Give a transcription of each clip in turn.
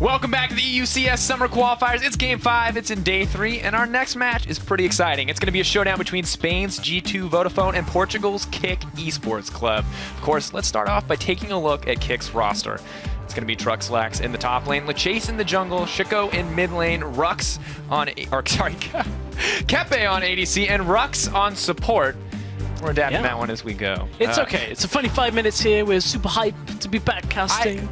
Welcome back to the EUCS Summer Qualifiers. It's Game 5, it's in Day 3, and our next match is pretty exciting. It's going to be a showdown between Spain's G2 Vodafone and Portugal's Kick eSports Club. Of course, let's start off by taking a look at Kick's roster. It's going to be Truxlax in the top lane, Lachase in the jungle, Shiko in mid lane, Rux on, Kepe on ADC, and Rux on support. We're adapting that one as we go. It's okay. It's a funny 5 minutes here. We're super hyped to be back casting.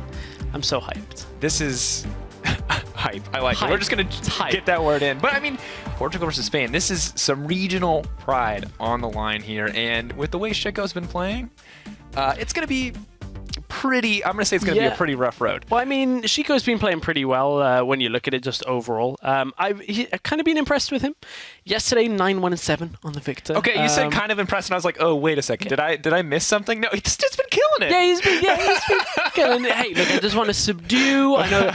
I'm so hyped. This is hype. I like it. We're just going to get that word in. But I mean, Portugal versus Spain, this is some regional pride on the line here. And with the way Shiko's been playing, it's going to be pretty, I'm going to say it's going to be a pretty rough road. Well, I mean, Shiko's been playing pretty well when you look at it just overall. I've kind of been impressed with him. Yesterday, 9-1-7 on the Victor. Okay, you said kind of impressed, and I was like, oh, wait a second. Did I miss something? No, he's just been killing it. Yeah, he's been killing it. Hey, look, I just want to subdue. I know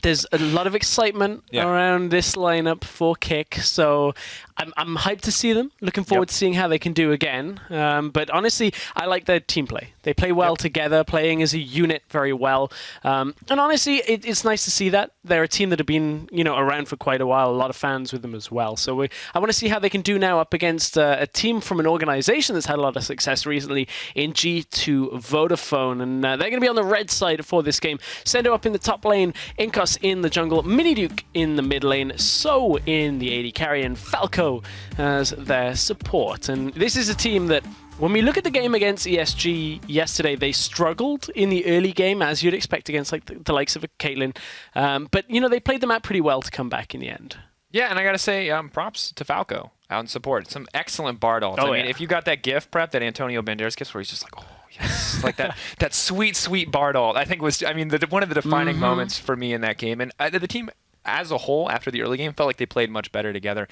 there's a lot of excitement around this lineup for Kick, so I'm hyped to see them. Looking forward to seeing how they can do again. But honestly, I like their team play. They play well together, playing as a unit very well. And honestly, it's nice to see that. They're a team that have been, around for quite a while. A lot of fans with them as well. So I want to see how they can do now up against a team from an organization that's had a lot of success recently in G2 Vodafone. And they're going to be on the red side for this game. Sendo up in the top lane, Inkos in the jungle, Miniduke in the mid lane, So in the AD carry, and Falco as their support. And this is a team that, when we look at the game against ESG yesterday, they struggled in the early game, as you'd expect against like the likes of a Caitlyn. But, they played them out pretty well to come back in the end. Yeah, and I got to say, props to Falco out in support. Some excellent Bard ults. I mean, if you got that gift prep, that Antonio Banderas gift, where he's just like, oh, yes. Like that sweet, sweet Bard ult, I think was, one of the defining moments for me in that game. And the team as a whole, after the early game, felt like they played much better together.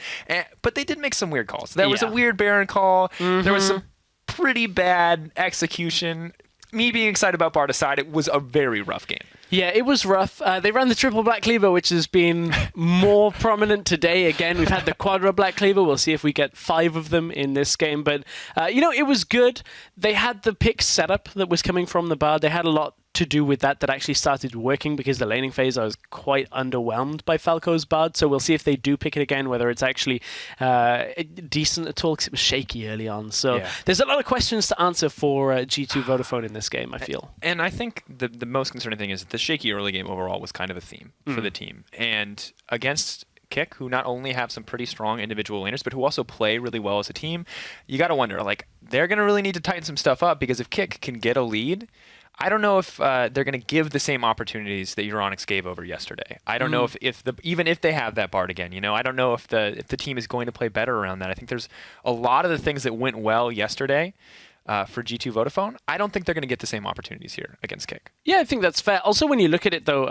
But they did make some weird calls. There was a weird Baron call. There was some pretty bad execution. Me being excited about Bard aside, it was a very rough game. Yeah, it was rough. They ran the triple Black Cleaver, which has been more prominent today. Again, we've had the quadra Black Cleaver. We'll see if we get 5 of them in this game. But, it was good. They had the pick setup that was coming from the Bard. They had a lot to do with that actually started working, because the laning phase I was quite underwhelmed by Falco's Bard. So we'll see if they do pick it again, whether it's actually decent at all, because it was shaky early on. So there's a lot of questions to answer for G2 Vodafone in this game, I feel. And I think the most concerning thing is that the shaky early game overall was kind of a theme for the team. And against Kick, who not only have some pretty strong individual laners, but who also play really well as a team, you got to wonder, like, they're going to really need to tighten some stuff up, because if Kick can get a lead, I don't know if they're going to give the same opportunities that Euronics gave over yesterday. I don't know even if they have that Bard again, I don't know if the team is going to play better around that. I think there's a lot of the things that went well yesterday for G2 Vodafone. I don't think they're going to get the same opportunities here against Kick. Yeah, I think that's fair. Also, when you look at it, though,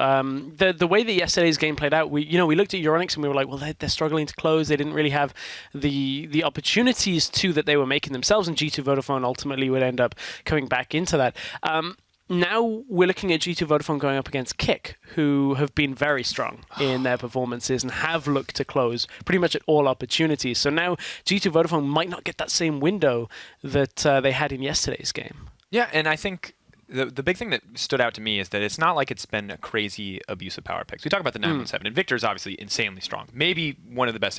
the way that yesterday's game played out, we looked at Euronics and we were like, well, they're struggling to close. They didn't really have the opportunities that they were making themselves, and G2 Vodafone ultimately would end up coming back into that. Now we're looking at G2 Vodafone going up against Kick, who have been very strong in their performances and have looked to close pretty much at all opportunities. So now G2 Vodafone might not get that same window that they had in yesterday's game. Yeah, and I think the big thing that stood out to me is that it's not like it's been a crazy abuse of power picks. We talk about the 917, and Victor is obviously insanely strong. Maybe one of the best,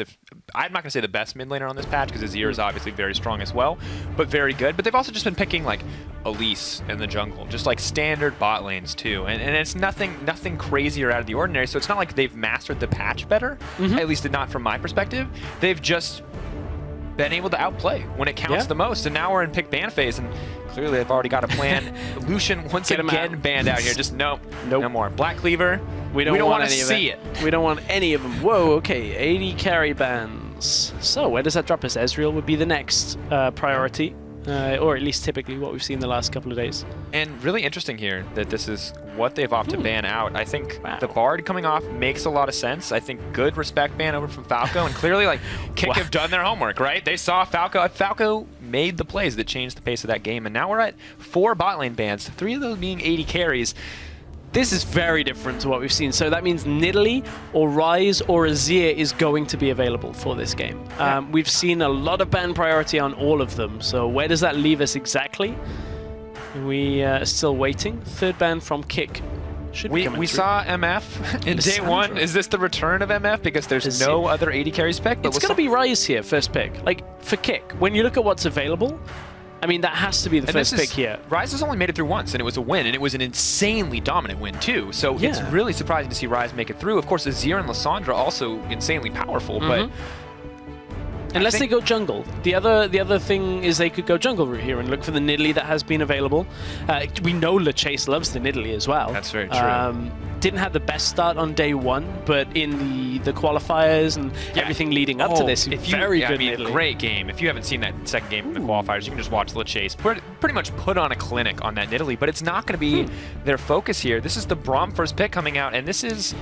I'm not going to say the best mid laner on this patch, because Azir is obviously very strong as well, but very good. But they've also just been picking like Elise in the jungle, just like standard bot lanes too. And it's nothing crazy or out of the ordinary, so it's not like they've mastered the patch better, at least not from my perspective. They've just been able to outplay when it counts the most. And now we're in pick ban phase, and clearly they've already got a plan. Lucian once again banned out here. Just no more. Black Cleaver, we don't want to see it. We don't want any of them. Whoa, okay, AD carry bans. So where does that drop us? Ezreal would be the next priority. Or at least typically what we've seen the last couple of days. And really interesting here that this is what they've opted to ban out. I think the Bard coming off makes a lot of sense. I think good respect ban over from Falco, and clearly like Kick have done their homework, right? They saw Falco. Falco made the plays that changed the pace of that game, and now we're at 4 bot lane bans, 3 of those being 80 carries. This is very different to what we've seen. So that means Nidalee or Ryze or Azir is going to be available for this game. We've seen a lot of ban priority on all of them. So where does that leave us exactly? We are still waiting. 3rd ban from Kick We saw MF in day one. Is this the return of MF? Because there's no other AD carries pick. It's going to be Ryze here, first pick. Like, for Kick, when you look at what's available, I mean, that has to be the first pick here. Ryze has only made it through once, and it was a win, and it was an insanely dominant win, too. So it's really surprising to see Ryze make it through. Of course, Azir and Lissandra also insanely powerful, but... Unless they go jungle. The other thing is they could go jungle route here and look for the Nidalee that has been available. We know LeChase loves the Nidalee as well. That's very true. Didn't have the best start on day one, but in the qualifiers and everything leading up to this, very good Nidalee. Great game. If you haven't seen that second game from the qualifiers, you can just watch LeChase pretty much put on a clinic on that Nidalee, but it's not going to be their focus here. This is the Braum first pick coming out, and this is...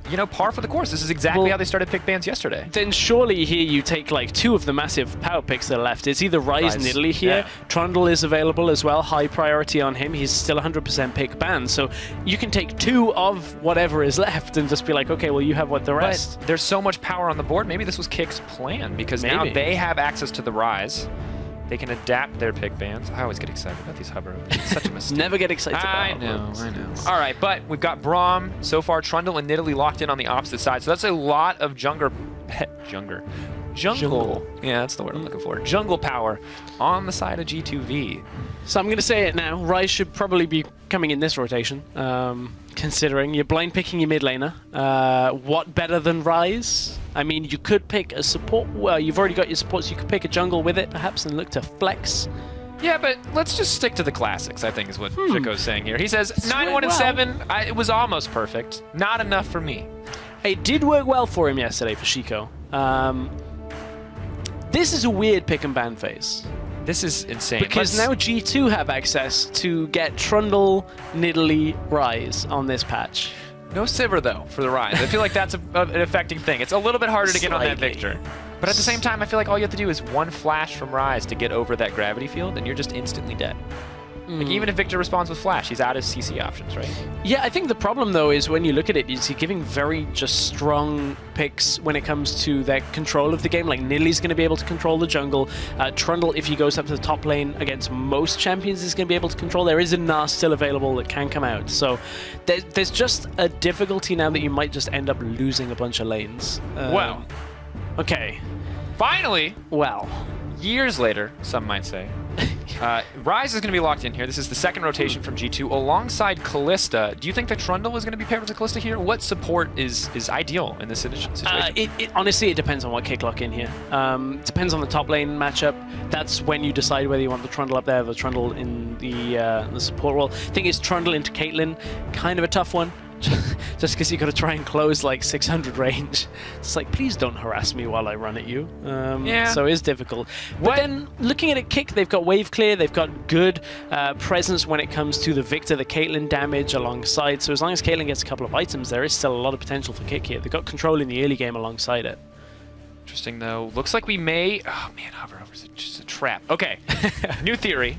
you know, par for the course. This is exactly how they started pick bans yesterday. Then surely here you take like two of the massive power picks that are left. It's either Ryze and Nidalee here. Trundle is available as well. High priority on him. He's still 100% pick ban. So you can take two of whatever is left and just be like, okay, well, you have what the rest. But there's so much power on the board. Maybe this was Kick's plan because now they have access to the Ryze. They can adapt their pick bans. I always get excited about these hover. It's such a mistake. Never get excited about I know. All right, but we've got Braum. So far, Trundle and Nidalee locked in on the opposite side. So that's a lot of jungle. Yeah, that's the word I'm looking for. Jungle power on the side of G2V. So I'm going to say it now. Ryze should probably be coming in this rotation, considering you're blind picking your mid laner. What better than Ryze? I mean, you could pick a support. Well, you've already got your supports. You could pick a jungle with it, perhaps, and look to flex. Yeah, but let's just stick to the classics, I think is what Chico's saying here. He says, 9-1-7, it was almost perfect. Not enough for me. It did work well for him yesterday for Chico. This is a weird pick and ban phase. This is insane. Because now G2 have access to get Trundle, Nidalee, Ryze on this patch. No Sivir, though, for the Ryze. I feel like that's an affecting thing. It's a little bit harder to get on that Victor. But at the same time, I feel like all you have to do is one flash from Ryze to get over that gravity field, and you're just instantly dead. Like, even if Victor responds with flash, he's out of CC options, right? Yeah, I think the problem, though, is when you look at it, is he's giving very just strong picks when it comes to their control of the game. Like, Nidalee's going to be able to control the jungle. Trundle, if he goes up to the top lane against most champions, is going to be able to control. There is a Gnar still available that can come out. So there's just a difficulty now that you might just end up losing a bunch of lanes. Wow. Okay. Finally. Well. Years later, some might say. Ryze is going to be locked in here. This is the second rotation from G2 alongside Kalista. Do you think that Trundle is going to be paired with Kalista here? What support is ideal in this situation? Honestly, it depends on what Kick lock in here. Depends on the top lane matchup. That's when you decide whether you want the Trundle up there, the Trundle in the support role. Thing is, Trundle into Caitlyn, kind of a tough one. Just because you got to try and close like 600 range. It's like, please don't harass me while I run at you. So it is difficult. But then looking at it, Kick, they've got wave clear, they've got good presence when it comes to the Victor, the Caitlyn damage alongside. So as long as Caitlyn gets a couple of items, there is still a lot of potential for Kick here. They've got control in the early game alongside it. Interesting though. Looks like we may. Oh man, hover is just a trap. Okay, new theory.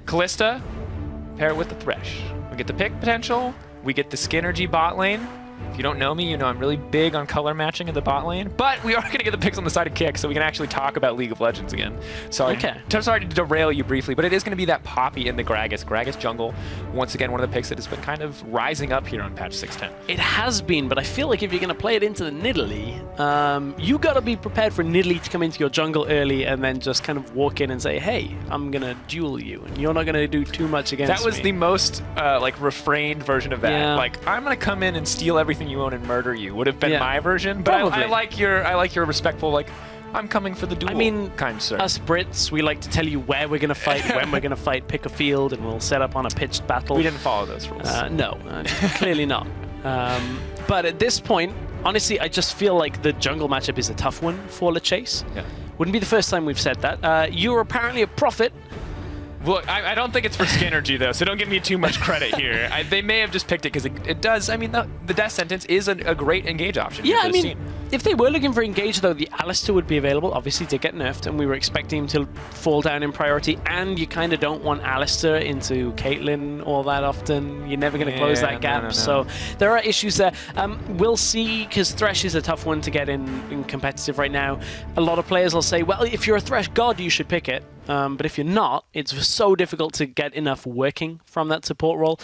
Kalista, pair it with the Thresh. We get the pick potential. We get the Skinergy bot lane. If you don't know me, you know I'm really big on color matching in the bot lane. But we are going to get the picks on the side of Kick, so we can actually talk about League of Legends again. Sorry to derail you briefly, but it is going to be that Poppy in the Gragas. Gragas jungle, once again, one of the picks that has been kind of rising up here on patch 610. It has been, but I feel like if you're going to play it into the Nidalee, you got to be prepared for Nidalee to come into your jungle early and then just kind of walk in and say, hey, I'm going to duel you, and you're not going to do too much against me. That was the most like refrained version of that. Yeah. Like, I'm going to come in and steal everything you own and murder you would have been my version, but I like your respectful, like, I'm coming for the duel. I mean, kind sir. Us Brits, we like to tell you where we're going to fight, when we're going to fight, pick a field, and we'll set up on a pitched battle. We didn't follow those rules. No, clearly not. But at this point, honestly, I just feel like the jungle matchup is a tough one for LeChase. Yeah. Wouldn't be the first time we've said that. You're apparently a prophet. Look, I don't think it's for Skinergy, though, so don't give me too much credit here. They may have just picked it because it does. I mean, the Death Sentence is a great engage option. Yeah, I mean, if they were looking for engage, though, the Alistar would be available. Obviously, to get nerfed, and we were expecting him to fall down in priority, and you kind of don't want Alistar into Caitlyn all that often. You're never going to close that gap, no. So there are issues there. We'll see, because Thresh is a tough one to get in competitive right now. A lot of players will say, well, if you're a Thresh god, you should pick it. But if you're not, it's so difficult to get enough working from that support role.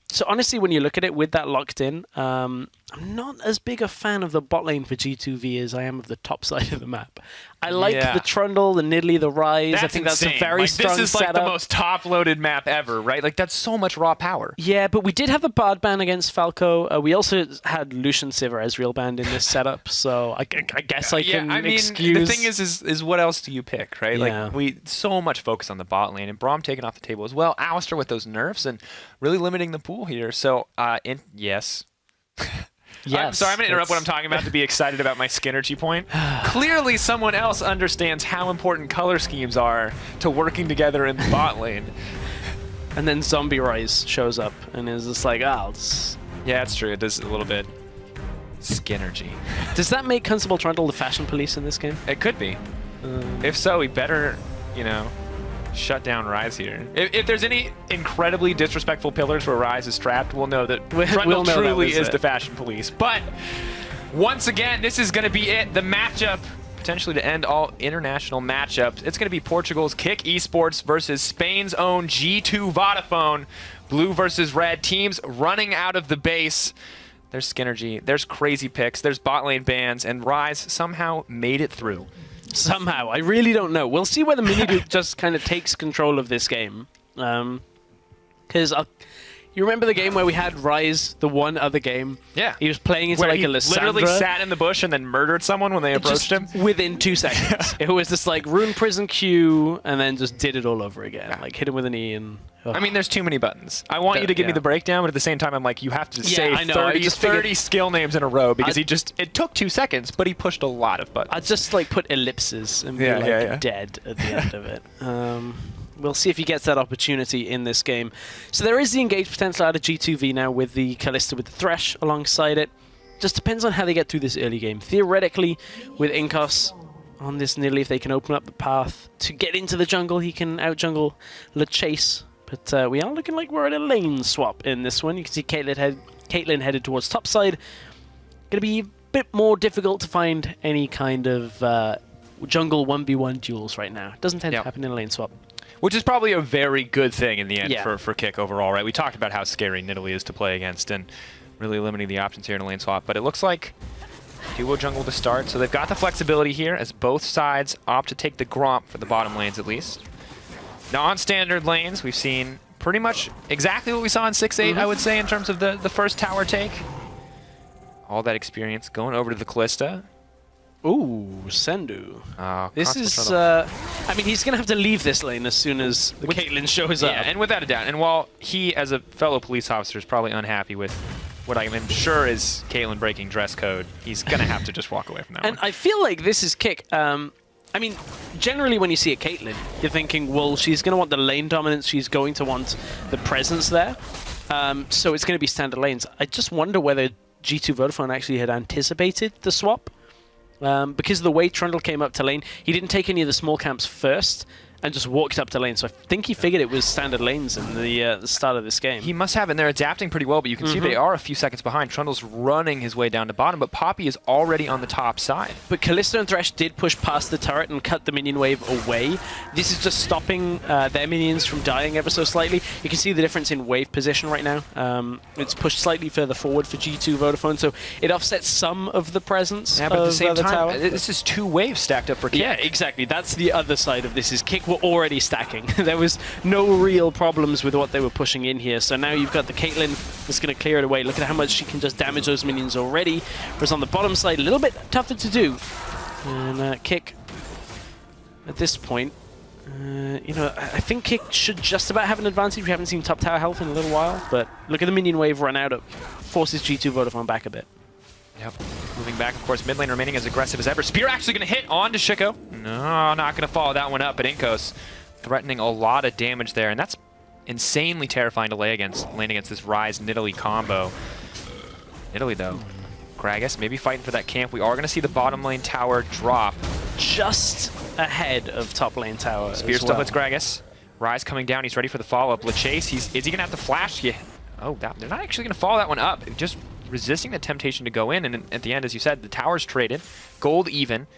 So honestly, when you look at it with that locked in, I'm not as big a fan of the bot lane for G2V as I am of the top side of the map. I like the Trundle, the Nidalee, the Rise. That's I think insane. that's a very strong This is setup. like the most top-loaded map ever, right? Like, that's so much raw power. Yeah, but we did have the Bard ban against Falco. We also had Lucian Sivir Ezreal banned in this setup, so I guess I can excuse... The thing is what else do you pick, right? Yeah. Like, we so much focus on the bot lane, and Braum taken off the table as well. Alistair with those nerfs, and really limiting the pool here. So, yes. Yes, I'm sorry, I'm going to interrupt what I'm talking about to be excited about my Skinnergy point. Clearly, someone else understands how important color schemes are to working together in the bot lane. And then Zombie Rise shows up and is just like, yeah, it's true. It does a little bit Skinnergy. Does that make Constable Trundle the fashion police in this game? It could be. If so, we better, shut down Rise here. If there's any incredibly disrespectful pillars where Rise is trapped, we'll know that Trundle truly is the fashion police. But once again, this is going to be it. The matchup, potentially to end all international matchups. It's going to be Portugal's Kick eSports versus Spain's own G2 Vodafone. Blue versus red. Teams running out of the base. There's Skinnergy. There's crazy picks. There's bot lane bans. And Rise somehow made it through. Somehow. I really don't know. We'll see whether Minidu just kind of takes control of this game. Because you remember the game where we had Rise, the one other game? Yeah. He was playing into like a Lissandra. Literally sat in the bush and then murdered someone when they approached him? Within 2 seconds. It was just like Rune Prison Q and then just did it all over again. Yeah. Like hit him with an E and... I mean, there's too many buttons. I want you to give me the breakdown, but at the same time, I'm like, you have to say 30 skill names in a row because it took 2 seconds, but he pushed a lot of buttons. I'd just like put ellipses and be dead at the end of it. We'll see if he gets that opportunity in this game. So there is the engaged potential out of G2V now with the Kalista with the Thresh alongside it. Just depends on how they get through this early game. Theoretically, with Inkos on this Nidalee, if they can open up the path to get into the jungle, he can out-jungle LeChase. But we are looking like we're at a lane swap in this one. You can see Caitlyn headed towards top side. Going to be a bit more difficult to find any kind of jungle 1v1 duels right now. It doesn't tend to happen in a lane swap. Which is probably a very good thing in the end for Kick overall, right? We talked about how scary Nidalee is to play against and really limiting the options here in a lane swap. But it looks like duo jungle to start. So they've got the flexibility here as both sides opt to take the Gromp for the bottom lanes at least. Non-standard lanes, we've seen pretty much exactly what we saw in 6-8, I would say, in terms of the first tower take. All that experience going over to the Kalista. Ooh, Sendu. This is... I mean, he's going to have to leave this lane as soon as the Caitlyn shows up. Yeah, and without a doubt. And while he, as a fellow police officer, is probably unhappy with what I'm sure is Caitlyn breaking dress code, he's going to have to just walk away from that one. And I feel like this is Kick. I mean, generally when you see a Caitlyn, you're thinking, well, she's going to want the lane dominance, she's going to want the presence there. So it's going to be standard lanes. I just wonder whether G2 Vodafone actually had anticipated the swap. Because of the way Trundle came up to lane, he didn't take any of the small camps first and just walked up to lane. So I think he figured it was standard lanes in the start of this game. He must have, and they're adapting pretty well, but you can see they are a few seconds behind. Trundle's running his way down to bottom, but Poppy is already on the top side. But Kalista and Thresh did push past the turret and cut the minion wave away. This is just stopping their minions from dying ever so slightly. You can see the difference in wave position right now. It's pushed slightly further forward for G2 Vodafone, so it offsets some of the presence but at the same time, tower. This is 2 waves stacked up for Kick. Yeah, exactly. That's the other side of this, is Kick were already stacking. There was no real problems with what they were pushing in here. So now you've got the Caitlyn that's going to clear it away. Look at how much she can just damage those minions already. Whereas on the bottom side, a little bit tougher to do. And Kick, at this point, I think Kick should just about have an advantage. We haven't seen top tower health in a little while, but look at the minion wave run out. It forces G2 Vodafone back a bit. Yep. Moving back, of course, mid lane remaining as aggressive as ever. Spear actually going to hit onto Shiko. No, not going to follow that one up, but Inkos threatening a lot of damage there, and that's insanely terrifying to lane against this Rise Nidalee combo. Nidalee, though. Gragas maybe fighting for that camp. We are going to see the bottom lane tower drop. Just ahead of top lane tower. Spear still hits Gragas. Rise coming down. He's ready for the follow-up. LeChase, is he going to have to flash? Yeah. Oh, they're not actually going to follow that one up. Just resisting the temptation to go in, and at the end, as you said, the tower's traded. Gold even.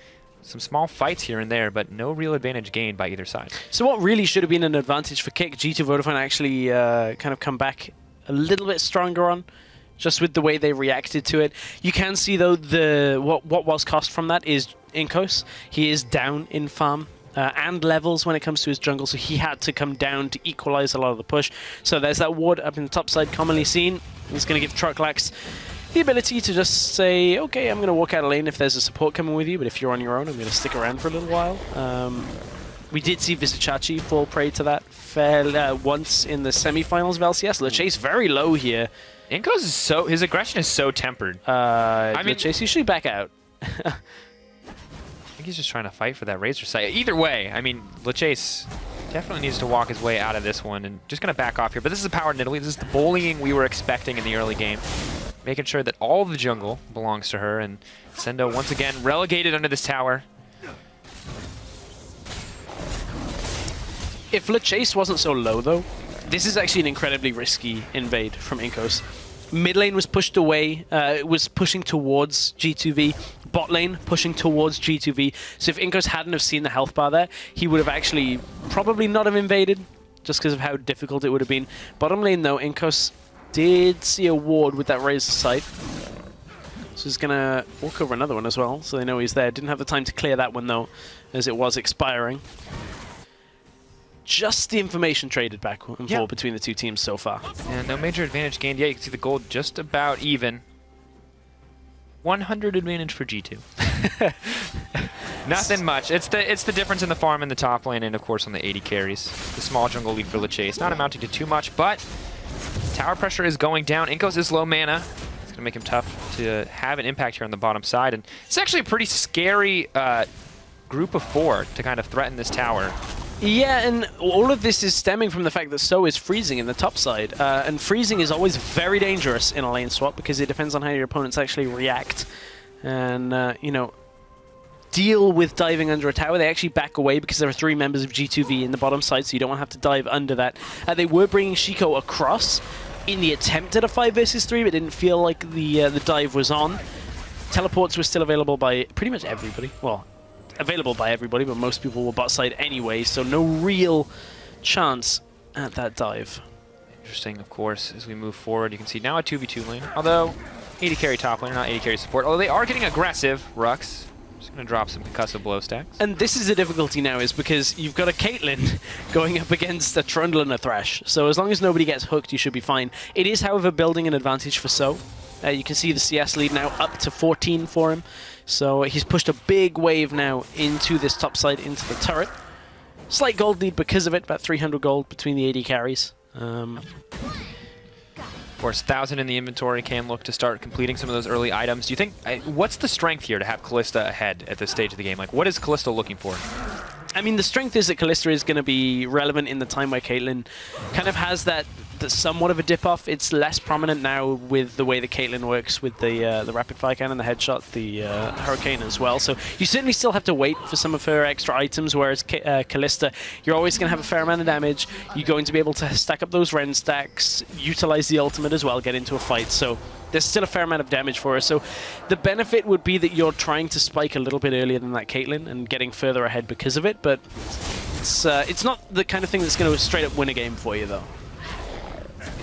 Some small fights here and there, but no real advantage gained by either side. So what really should have been an advantage for Kick, G2 Vodafone actually kind of come back a little bit stronger on, just with the way they reacted to it. You can see, though, what was cost from that is Inkos. He is down in farm and levels when it comes to his jungle, so he had to come down to equalize a lot of the push. So there's that ward up in the top side commonly seen. He's going to give Trucklax the ability to just say, okay, I'm going to walk out of lane if there's a support coming with you, but if you're on your own, I'm going to stick around for a little while. We did see Vizicachi fall prey to that once in the semi-finals of LCS. LeChase very low here. Inkos is his aggression is so tempered. I mean, LeChase usually back out. I think he's just trying to fight for that Razor Sight. Either way, I mean, LeChase definitely needs to walk his way out of this one, and just going to back off here. But this is a power Nidalee. This is the bullying we were expecting in the early game. Making sure that all of the jungle belongs to her, and Sendo once again relegated under this tower. If LeChase wasn't so low, though, this is actually an incredibly risky invade from Inkos. Mid lane was pushed away, it was pushing towards G2V. Bot lane pushing towards G2V. So if Inkos hadn't have seen the health bar there, he would have actually probably not have invaded, just because of how difficult it would have been. Bottom lane, though, Inkos did see a ward with that Razor Sight. So he's going to walk over another one as well, so they know he's there. Didn't have the time to clear that one, though, as it was expiring. Just the information traded back and forth between the two teams so far. And no major advantage gained yet. You can see the gold just about even. 100 advantage for G2. Nothing much. It's the difference in the farm in the top lane and, of course, on the 80 carries. The small jungle lead for LeChase. Not amounting to too much, but tower pressure is going down. Inkos is low mana. It's going to make him tough to have an impact here on the bottom side. And it's actually a pretty scary group of 4 to kind of threaten this tower. Yeah, and all of this is stemming from the fact that So is freezing in the top side. And freezing is always very dangerous in a lane swap because it depends on how your opponents actually react. And, you know, deal with diving under a tower. They actually back away because there are 3 members of G2V in the bottom side, so you don't want to have to dive under that. They were bringing Shiko across in the attempt at a 5 versus 3, but didn't feel like the dive was on. Teleports were still available by pretty much everybody. Well, available by everybody, but most people were bot side anyway, so no real chance at that dive. Interesting, of course, as we move forward. You can see now a 2v2 lane, although 80 carry top lane, not 80 carry support, although they are getting aggressive. Rux just going to drop some concussive blow stacks. And this is the difficulty now, is because you've got a Caitlyn going up against a Trundle and a Thresh, so as long as nobody gets hooked, you should be fine. It is, however, building an advantage for So. You can see the CS lead now up to 14 for him. So he's pushed a big wave now into this top side, into the turret. Slight gold lead because of it, about 300 gold between the 80 carries. Of course, 1,000 in the inventory can look to start completing some of those early items. Do you think, what's the strength here to have Kalista ahead at this stage of the game? Like, what is Kalista looking for? I mean, the strength is that Kalista is going to be relevant in the time where Caitlyn kind of has that somewhat of a dip-off. It's less prominent now with the way that Caitlyn works with the rapid-fire cannon, the headshot, the hurricane as well. So you certainly still have to wait for some of her extra items, whereas Kalista, you're always going to have a fair amount of damage. You're going to be able to stack up those Ren stacks, utilize the ultimate as well, get into a fight. So there's still a fair amount of damage for her. So the benefit would be that you're trying to spike a little bit earlier than that Caitlyn and getting further ahead because of it, but it's not the kind of thing that's going to straight up win a game for you, though.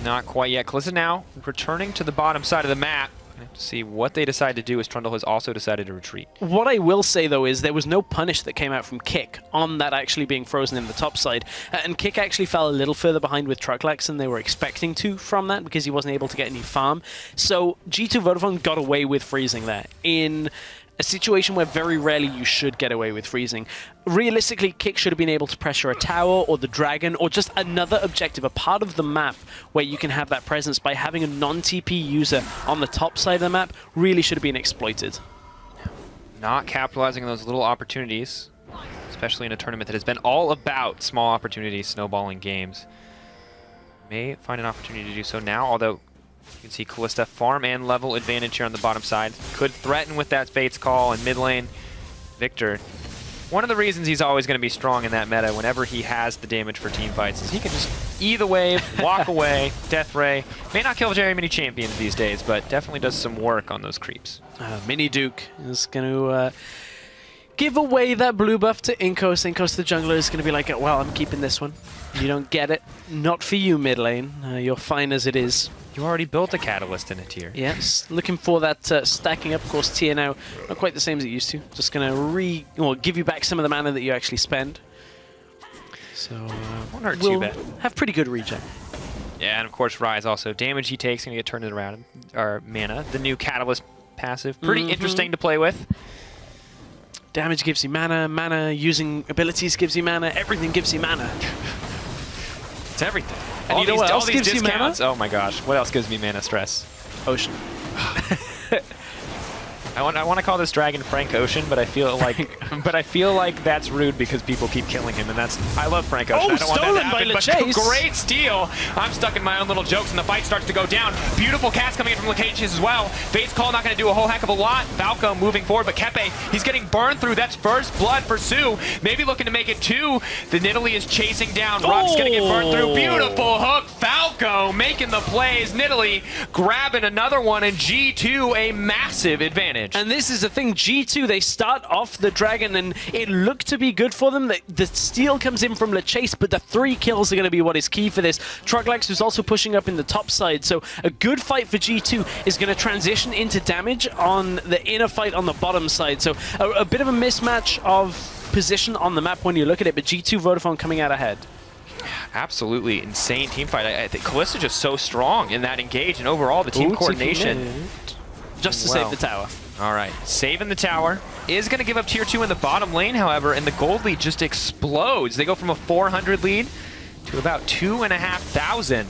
Not quite yet. Kalista now returning to the bottom side of the map. To see what they decide to do, as Trundle has also decided to retreat. What I will say, though, is there was no punish that came out from Kick on that actually being frozen in the top side. And Kick actually fell a little further behind with Trucklax than they were expecting to from that because he wasn't able to get any farm. So G2 Vodafone got away with freezing there in a situation where very rarely you should get away with freezing. Realistically, Kick should have been able to pressure a tower or the dragon or just another objective, a part of the map where you can have that presence by having a non-TP user on the top side of the map really should have been exploited. Not capitalizing on those little opportunities, especially in a tournament that has been all about small opportunities, snowballing games. May find an opportunity to do so now, although you can see Kalista farm and level advantage here on the bottom side. Could threaten with that Fate's Call in mid lane. Victor, one of the reasons he's always going to be strong in that meta whenever he has the damage for team fights is he can just either wave, walk away, death ray. May not kill very many champions these days, but definitely does some work on those creeps. Mini Duke is going to give away that blue buff to Inkos. Inkos, the jungler, is going to be like, well, I'm keeping this one. You don't get it. Not for you, mid lane. You're fine as it is. You already built a catalyst in a tier. Yes, looking for that stacking up. Of course, tier now not quite the same as it used to. Just going to give you back some of the mana that you actually spend. So won't hurt too bad. Have pretty good regen. Yeah, and of course, Rise also. Damage he takes going to get turned around. Or mana. The new catalyst passive. Pretty interesting to play with. Damage gives you mana. Mana using abilities gives you mana. Everything gives you mana. It's everything. And you know what else gives you mana? Oh my gosh, what else gives me mana stress? Ocean. I want to call this dragon Frank Ocean, but I feel like that's rude because people keep killing him, and I love Frank Ocean. I don't want that to happen, but great steal. I'm stuck in my own little jokes, and the fight starts to go down. Beautiful cast coming in from Lacacious as well. Fate's Call not going to do a whole heck of a lot. Falco moving forward, but Kepe, he's getting burned through. That's first blood for Sue. Maybe looking to make it 2. The Nidalee is chasing down. Rock's going to get burned through. Beautiful hook. Falco making the plays. Nidalee grabbing another one, and G2 a massive advantage. And this is the thing, G2, they start off the dragon and it looked to be good for them. The steal comes in from Lacacious, but the 3 kills are going to be what is key for this. Troglax who's also pushing up in the top side, so a good fight for G2 is going to transition into damage on the inner fight on the bottom side. So a bit of a mismatch of position on the map when you look at it, but G2 Vodafone coming out ahead. Absolutely insane team fight. I think Kalista just so strong in that engage, and overall the team coordination. Just to save the tower. All right, saving the tower. Is going to give up tier 2 in the bottom lane, however, and the gold lead just explodes. They go from a 400 lead to about 2,500.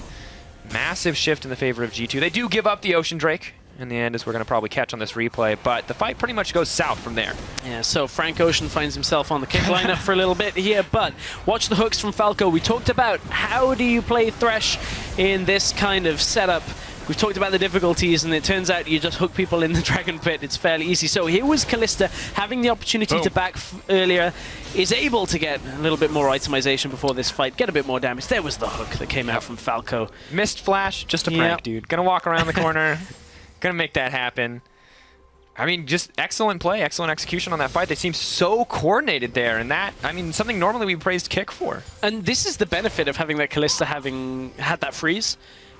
Massive shift in the favor of G2. They do give up the Ocean Drake in the end, as we're going to probably catch on this replay, but the fight pretty much goes south from there. Yeah, so Frank Ocean finds himself on the kick lineup for a little bit here, but watch the hooks from Falco. We talked about how do you play Thresh in this kind of setup. We've talked about the difficulties, and it turns out you just hook people in the Dragon Pit. It's fairly easy. So here was Kalista having the opportunity to back earlier, is able to get a little bit more itemization before this fight, get a bit more damage. There was the hook that came out from Falco. Missed flash, just a prank, dude. Gonna walk around the corner, gonna make that happen. I mean, just excellent play, excellent execution on that fight. They seem so coordinated there, and that, I mean, something normally we praised Kick for. And this is the benefit of having that Kalista having had that freeze.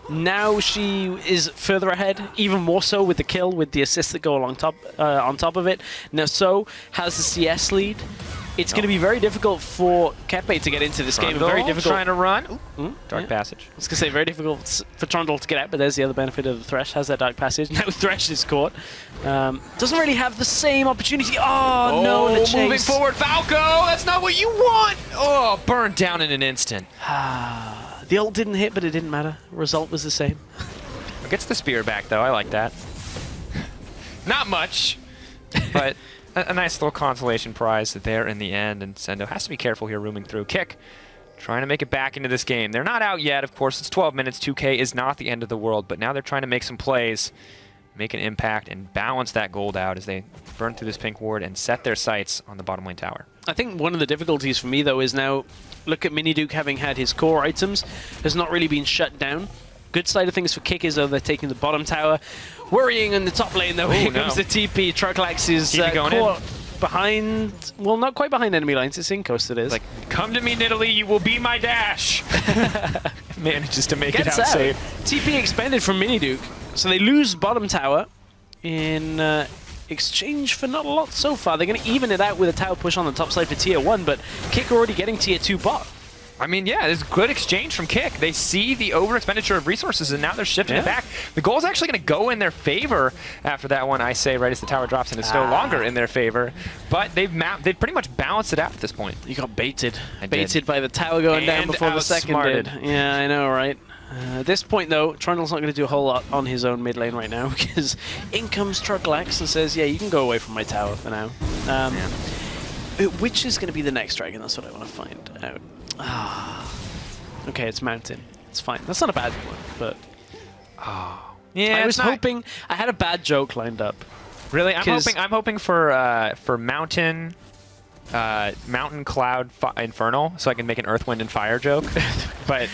Now she is further ahead, even more so with the kill, with the assists that go along on top of it. Now So has the CS lead. It's going to be very difficult for Kepe to get into this game. Very difficult. Trying to run. Dark Passage. I was going to say, very difficult for Trundle to get out, but there's the other benefit of Thresh, has that Dark Passage. Now Thresh is caught. Doesn't really have the same opportunity. Oh no, the chase. Moving forward, Falco! That's not what you want! Oh, burned down in an instant. The ult didn't hit, but it didn't matter. Result was the same. Gets the spear back, though. I like that. Not much, but a nice little consolation prize there in the end. And Sendo has to be careful here rooming through. Kick, trying to make it back into this game. They're not out yet. Of course, it's 12 minutes. 2K is not the end of the world, but now they're trying to make some plays, make an impact, and balance that gold out as they burn through this pink ward and set their sights on the bottom lane tower. I think one of the difficulties for me, though, is now look at Miniduke having had his core items, has not really been shut down. Good side of things for Kick is, though, they're taking the bottom tower. Worrying in the top lane, though. Here comes the TP. Troglax is caught behind, well, not quite behind enemy lines. It's Inkos it is. Like, come to me, Nidalee, you will be my dash. Manages to make it out safe. TP expended from Miniduke, so they lose bottom tower in exchange for not a lot so far. They're going to even it out with a tower push on the top side for tier 1, but Kick already getting tier 2 bot. I mean, yeah, there's good exchange from Kick. They see the over-expenditure of resources, and now they're shifting it back. The goal is actually going to go in their favor after that one, I say, right as the tower drops, and it's no longer in their favor. But they've pretty much balanced it out at this point. You got baited. Baited by the tower going down before the second did. Yeah, I know, right? At this point, though, Trundle's not going to do a whole lot on his own mid lane right now, because in comes Troglax and says, yeah, you can go away from my tower for now. Which is going to be the next dragon? That's what I want to find out. Okay, it's Mountain. It's fine. That's not a bad one, but... yeah, I was hoping... I had a bad joke lined up. Really? I'm hoping for Mountain... Mountain, Cloud, Infernal, so I can make an Earth, Wind, and Fire joke. But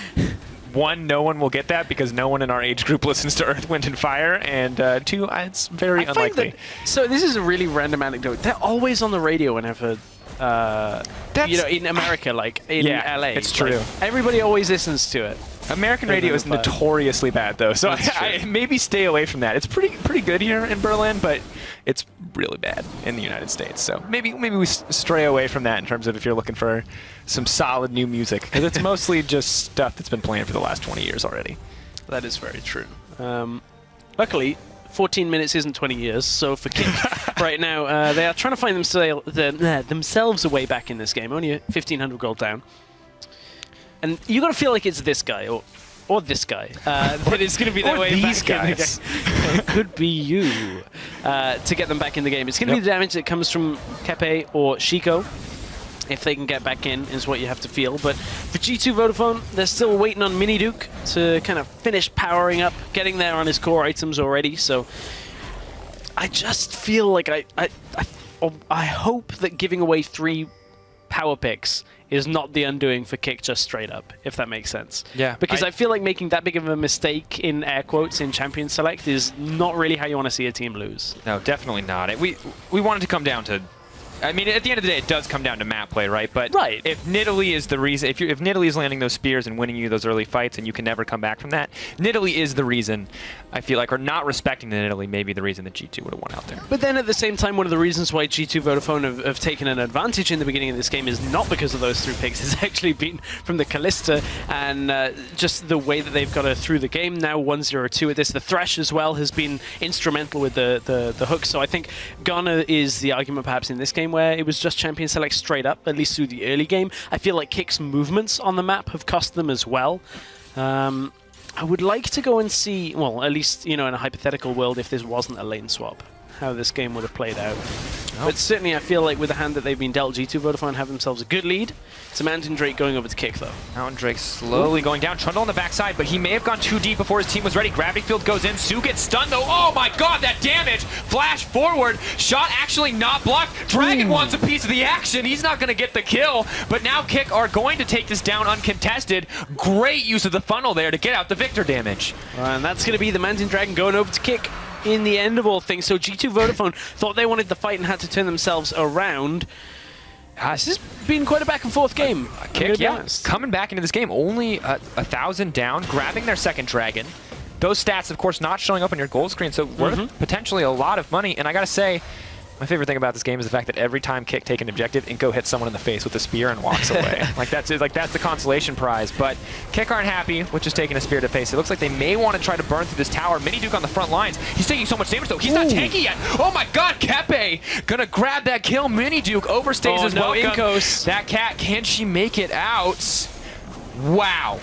one, no one will get that because no one in our age group listens to Earth, Wind, and Fire, and two, it's very unlikely. So this is a really random anecdote. They're always on the radio whenever, in America, like in LA. It's true. Everybody always listens to it. American radio is notoriously bad, though, so I maybe stay away from that. It's pretty good here in Berlin, but it's really bad in the United States. So maybe we stray away from that in terms of if you're looking for some solid new music, because it's mostly just stuff that's been playing for the last 20 years already. That is very true. Luckily, 14 minutes isn't 20 years, so for Kick right now, they are trying to find themselves a way back in this game. Only 1,500 gold down. And you got to feel like it's this guy or this guy that is going to be their way these back guys. in the game. It could be you to get them back in the game. It's going to be the damage that comes from Kepe or Shiko. If they can get back in, is what you have to feel. But for G2 Vodafone, they're still waiting on Mini Duke to kind of finish powering up, getting there on his core items already. So I just feel like I hope that giving away 3 power picks is not the undoing for Kick just straight up, if that makes sense. Yeah. Because I feel like making that big of a mistake in air quotes in Champion Select is not really how you want to see a team lose. No, definitely not. We want it to come down to... I mean, at the end of the day, it does come down to map play, right? But if Nidalee is the reason, if Nidalee is landing those spears and winning you those early fights, and you can never come back from that, Nidalee is the reason. I feel like, or not respecting the Nidalee, maybe the reason that G2 would have won out there. But then at the same time, one of the reasons why G2 Vodafone have taken an advantage in the beginning of this game is not because of those 3 picks. It's actually been from the Kalista and just the way that they've got her through the game. Now 1-0-2 at this. The Thresh as well has been instrumental with the hook. So I think Ghana is the argument perhaps in this game where it was just Champion Select straight up, at least through the early game. I feel like Kick's movements on the map have cost them as well. I would like to go and see, well, at least, in a hypothetical world, if this wasn't a lane swap, how this game would have played out. But certainly I feel like with the hand that they've been dealt, G2 Vodafone have themselves a good lead. It's a Mountain Drake going over to Kick, though. Mountain Drake slowly going down. Trundle on the backside, but he may have gone too deep before his team was ready. Gravity Field goes in. Sue gets stunned, though. Oh my god, that damage! Flash forward. Shot actually not blocked. Dragon wants a piece of the action. He's not going to get the kill, but now Kick are going to take this down uncontested. Great use of the funnel there to get out the Victor damage. And that's going to be the Mountain Dragon going over to Kick in the end of all things. So G2 Vodafone thought they wanted the fight and had to turn themselves around. This has been quite a back and forth game. Kick, coming back into this game, only 1,000 down, grabbing their second dragon. Those stats, of course, not showing up on your gold screen, so worth potentially a lot of money. And I gotta say, my favorite thing about this game is the fact that every time Kick take an objective, Inko hits someone in the face with a spear and walks away. That's the consolation prize. But Kick aren't happy with just taking a spear to face. It looks like they may want to try to burn through this tower. Mini Duke on the front lines. He's taking so much damage though. He's not tanky yet. Oh my god, Kepe gonna grab that kill. Mini Duke overstays his welcome. Inkos. That cat, can she make it out? Wow.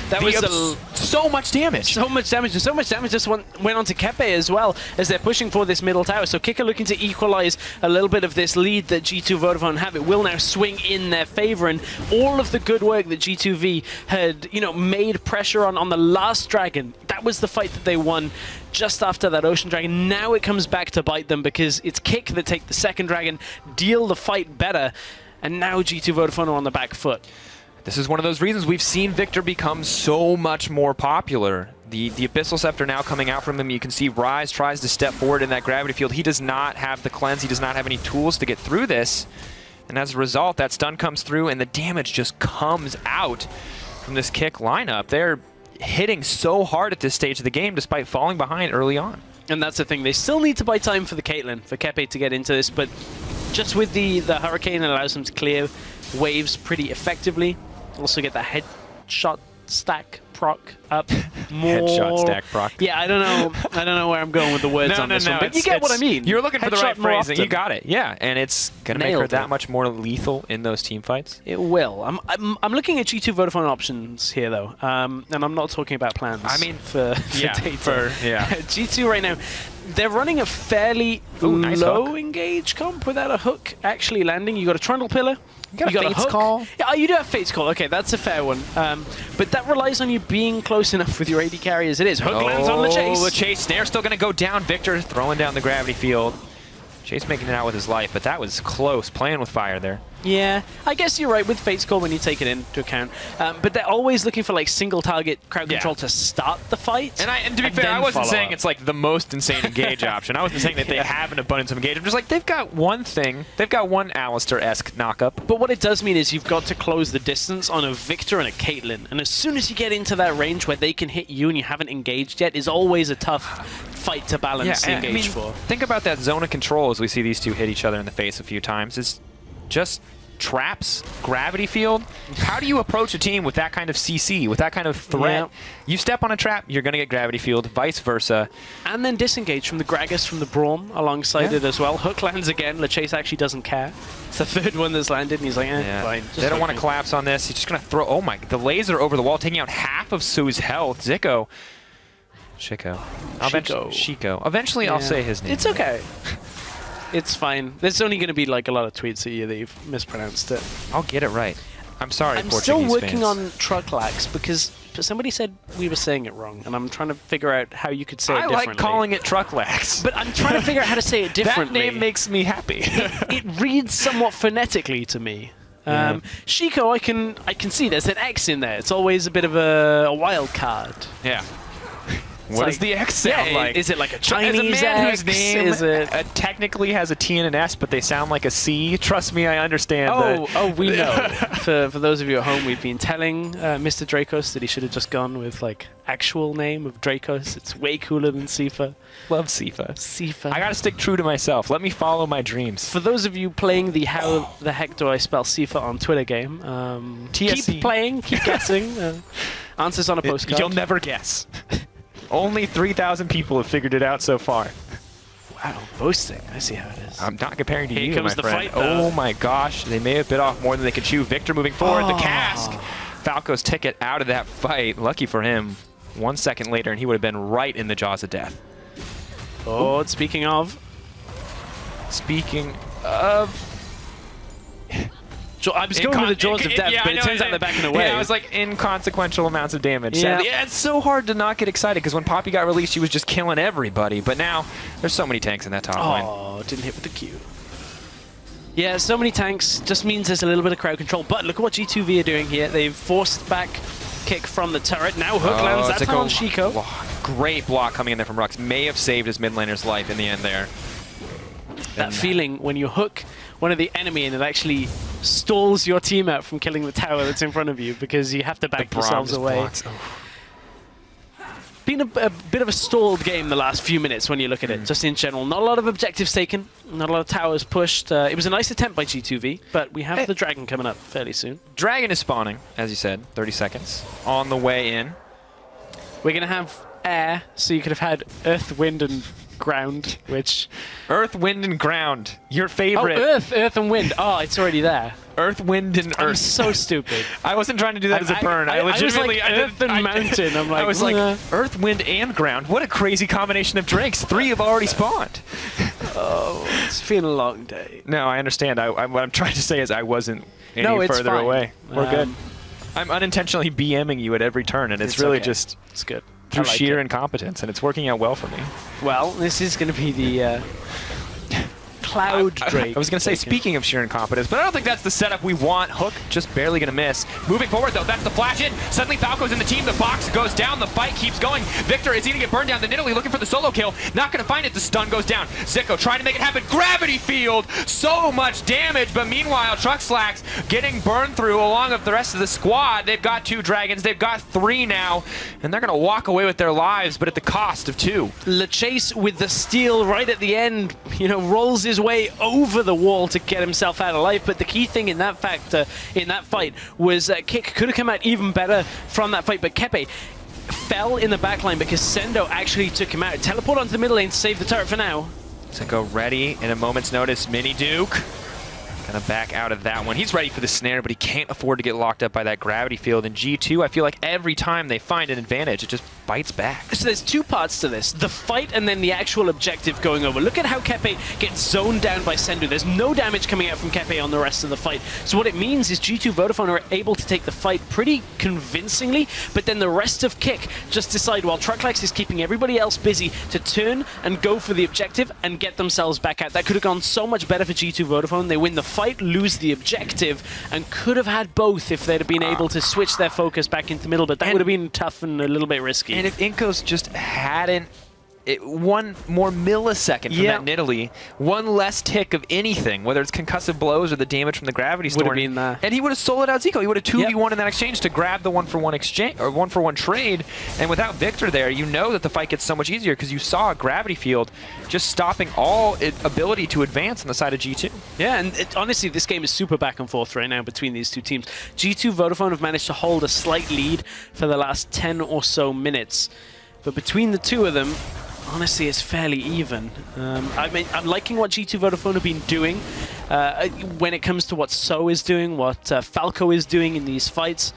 That was so much damage. So much damage, and so much damage just went on to Kepe as well as they're pushing for this middle tower. So Kick are looking to equalize a little bit of this lead that G2 Vodafone have. It will now swing in their favor, and all of the good work that G2V had, made pressure on the last dragon. That was the fight that they won just after that Ocean Dragon. Now it comes back to bite them because it's Kick that take the second dragon, deal the fight better, and now G2 Vodafone are on the back foot. This is one of those reasons we've seen Victor become so much more popular. The Abyssal Scepter now coming out from him. You can see Rise tries to step forward in that gravity field. He does not have the cleanse. He does not have any tools to get through this. And as a result, that stun comes through and the damage just comes out from this Kick lineup. They're hitting so hard at this stage of the game despite falling behind early on. And that's the thing. They still need to buy time for the Caitlyn, for Kepe to get into this. But just with the Hurricane, it allows them to clear waves pretty effectively. Also get the headshot stack proc up more. Headshot stack proc. Yeah, I don't know where I'm going with the words on this one, but you get what I mean. You're looking for the right phrasing. You got it. Yeah, and it's gonna make her that it. much more lethal in those team fights. It will. I'm looking at G2 Vodafone options here though, and I'm not talking about plans. I mean, for data. Yeah. G2 right now, they're running a fairly low engage comp without a hook actually landing. You got a Trundle Pillar. You got a Fate's Call? Yeah, you do have Fate's Call. Okay, that's a fair one. But that relies on you being close enough with your AD carry as it is. Hook lands on the Chase. The Chase snare still going to go down. Victor throwing down the gravity field. Chase making it out with his life, but that was close. Playing with fire there. Yeah, I guess you're right with Fate's Call when you take it into account. But they're always looking for like single target crowd control to start the fight. And to be fair, I wasn't saying it's like the most insane engage option. I wasn't saying that they have an abundance of engage. I'm just like, they've got one thing. They've got one Alistair-esque knockup. But what it does mean is you've got to close the distance on a Victor and a Caitlyn. And as soon as you get into that range where they can hit you and you haven't engaged yet, is always a tough fight to balance the engage for. Think about that zone of control as we see these two hit each other in the face a few times. It's just traps, gravity field. How do you approach a team with that kind of CC, with that kind of threat? You step on a trap, you're going to get gravity field, vice versa. And then disengage from the Gragas, from the Braum alongside it as well. Hook lands again. LeChase actually doesn't care. It's the third one that's landed, and he's like, fine. They don't want to collapse on this. He's just going to throw, oh my, the laser over the wall, taking out half of Su's health. Shiko. Eventually I'll say his name. It's okay. It's fine. There's only going to be like a lot of tweets at you that you've mispronounced it. I'll get it right. I'm sorry, I'm Portuguese still working fans. on Trucklax because somebody said we were saying it wrong, and I'm trying to figure out how you could say it differently. I like calling it Trucklax. But I'm trying to figure out how to say it differently. That name makes me happy. It reads somewhat phonetically to me. Shiko, I can see there's an X in there. It's always a bit of a wild card. Yeah. What does the X sound like? Is it like a Chinese As a man X? whose name technically has a T and an S, but they sound like a C, trust me, I understand. We know. For those of you at home, we've been telling Mr. Dracos that he should have just gone with like actual name of Dracos. It's way cooler than Sifa. Love Sifa. Sifa. I gotta stick true to myself. Let me follow my dreams. For those of you playing the How the Heck Do I Spell Sifa on Twitter game, keep playing, keep guessing. Answers on a postcard. You'll never guess. Only 3,000 people have figured it out so far. Wow, boasting. I see how it is. I'm not comparing to you, comes my the friend. fight, though. Oh my gosh, they may have bit off more than they could chew. Victor moving forward, the cask. Falco's ticket out of that fight. Lucky for him. 1 second later, and he would have been right in the jaws of death. Oh, speaking of... I was going with the jaws of death, but it turns out they're backing away. Yeah, it was like inconsequential amounts of damage. Yeah. Yeah, it's so hard to not get excited because when Poppy got released, she was just killing everybody. But now, there's so many tanks in that top line. Oh, didn't hit with the Q. Yeah, so many tanks just means there's a little bit of crowd control. But look at what G2V are doing here. They've forced back kick from the turret. Now Hook lands that time on Shiko. Great block coming in there from Rux. May have saved his mid laner's life in the end there. That feeling when you hook one of the enemy and it actually stalls your team out from killing the tower that's in front of you because you have to back yourselves away. Been a bit of a stalled game the last few minutes when you look at it, just in general. Not a lot of objectives taken, not a lot of towers pushed. It was a nice attempt by G2V, but we have the Dragon coming up fairly soon. Dragon is spawning, as you said, 30 seconds. On the way in. We're going to have air, so you could have had Earth, Wind, and Ground, which... Earth, Wind, and Ground. Your favorite. Oh, Earth, and Wind. Oh, it's already there. Earth, Wind, and Earth. I'm so stupid. I wasn't trying to do that as a burn. I legitimately... I was like Earth and Mountain. I'm like... I was like, Earth, Wind, and Ground. What a crazy combination of drinks. 3 have already spawned. Oh, it's been a long day. No, I understand. What I'm trying to say is I wasn't any further away. We're good. I'm unintentionally BMing you at every turn, and it's really just... It's good. Through sheer incompetence, and it's working out well for me. Well, this is going to be the Cloud Drake. I was going to say, speaking of sheer incompetence, but I don't think that's the setup we want. Hook just barely going to miss. Moving forward, though, that's the flash in. Suddenly, Falco's in the team. The box goes down. The fight keeps going. Victor is going to get burned down. The Nidalee looking for the solo kill. Not going to find it. The stun goes down. Zico trying to make it happen. Gravity field. So much damage, but meanwhile, Truckslax getting burned through along with the rest of the squad. They've got 2 dragons. They've got 3 now, and they're going to walk away with their lives, but at the cost of 2. LeChase with the steal right at the end, rolls his way over the wall to get himself out of life. But the key thing in that fight was Kick could have come out even better from that fight, but Kepe fell in the backline because Sendo actually took him out. Teleport onto the middle lane to save the turret for now. Zico ready in a moment's notice. Mini Duke gonna back out of that one. He's ready for the snare, but he can't afford to get locked up by that gravity field. And G2, I feel like every time they find an advantage, it just fights back. So there's two parts to this. The fight and then the actual objective going over. Look at how Kepe gets zoned down by Sendu. There's no damage coming out from Kepe on the rest of the fight. So what it means is G2 Vodafone are able to take the fight pretty convincingly, but then the rest of Kick just decide while Trucklex is keeping everybody else busy to turn and go for the objective and get themselves back out. That could have gone so much better for G2 Vodafone. They win the fight, lose the objective, and could have had both if they'd have been able to switch their focus back into the middle, but that would have been tough and a little bit risky. And if Inkos just hadn't one more millisecond from that Nidalee, one less tick of anything, whether it's concussive blows or the damage from the gravity storm, would have been there. And he would have soloed out Zico. He would have 2v1 in that exchange to grab the 1-for-1 exchange or 1-for-1 trade. And without Victor there, you know that the fight gets so much easier because you saw a gravity field just stopping all ability to advance on the side of G2. Yeah, and honestly, this game is super back and forth right now between these two teams. G2 Vodafone have managed to hold a slight lead for the last 10 or so minutes. But between the two of them, honestly, it's fairly even. I mean, I'm liking what G2 Vodafone have been doing when it comes to what So is doing, what Falco is doing in these fights.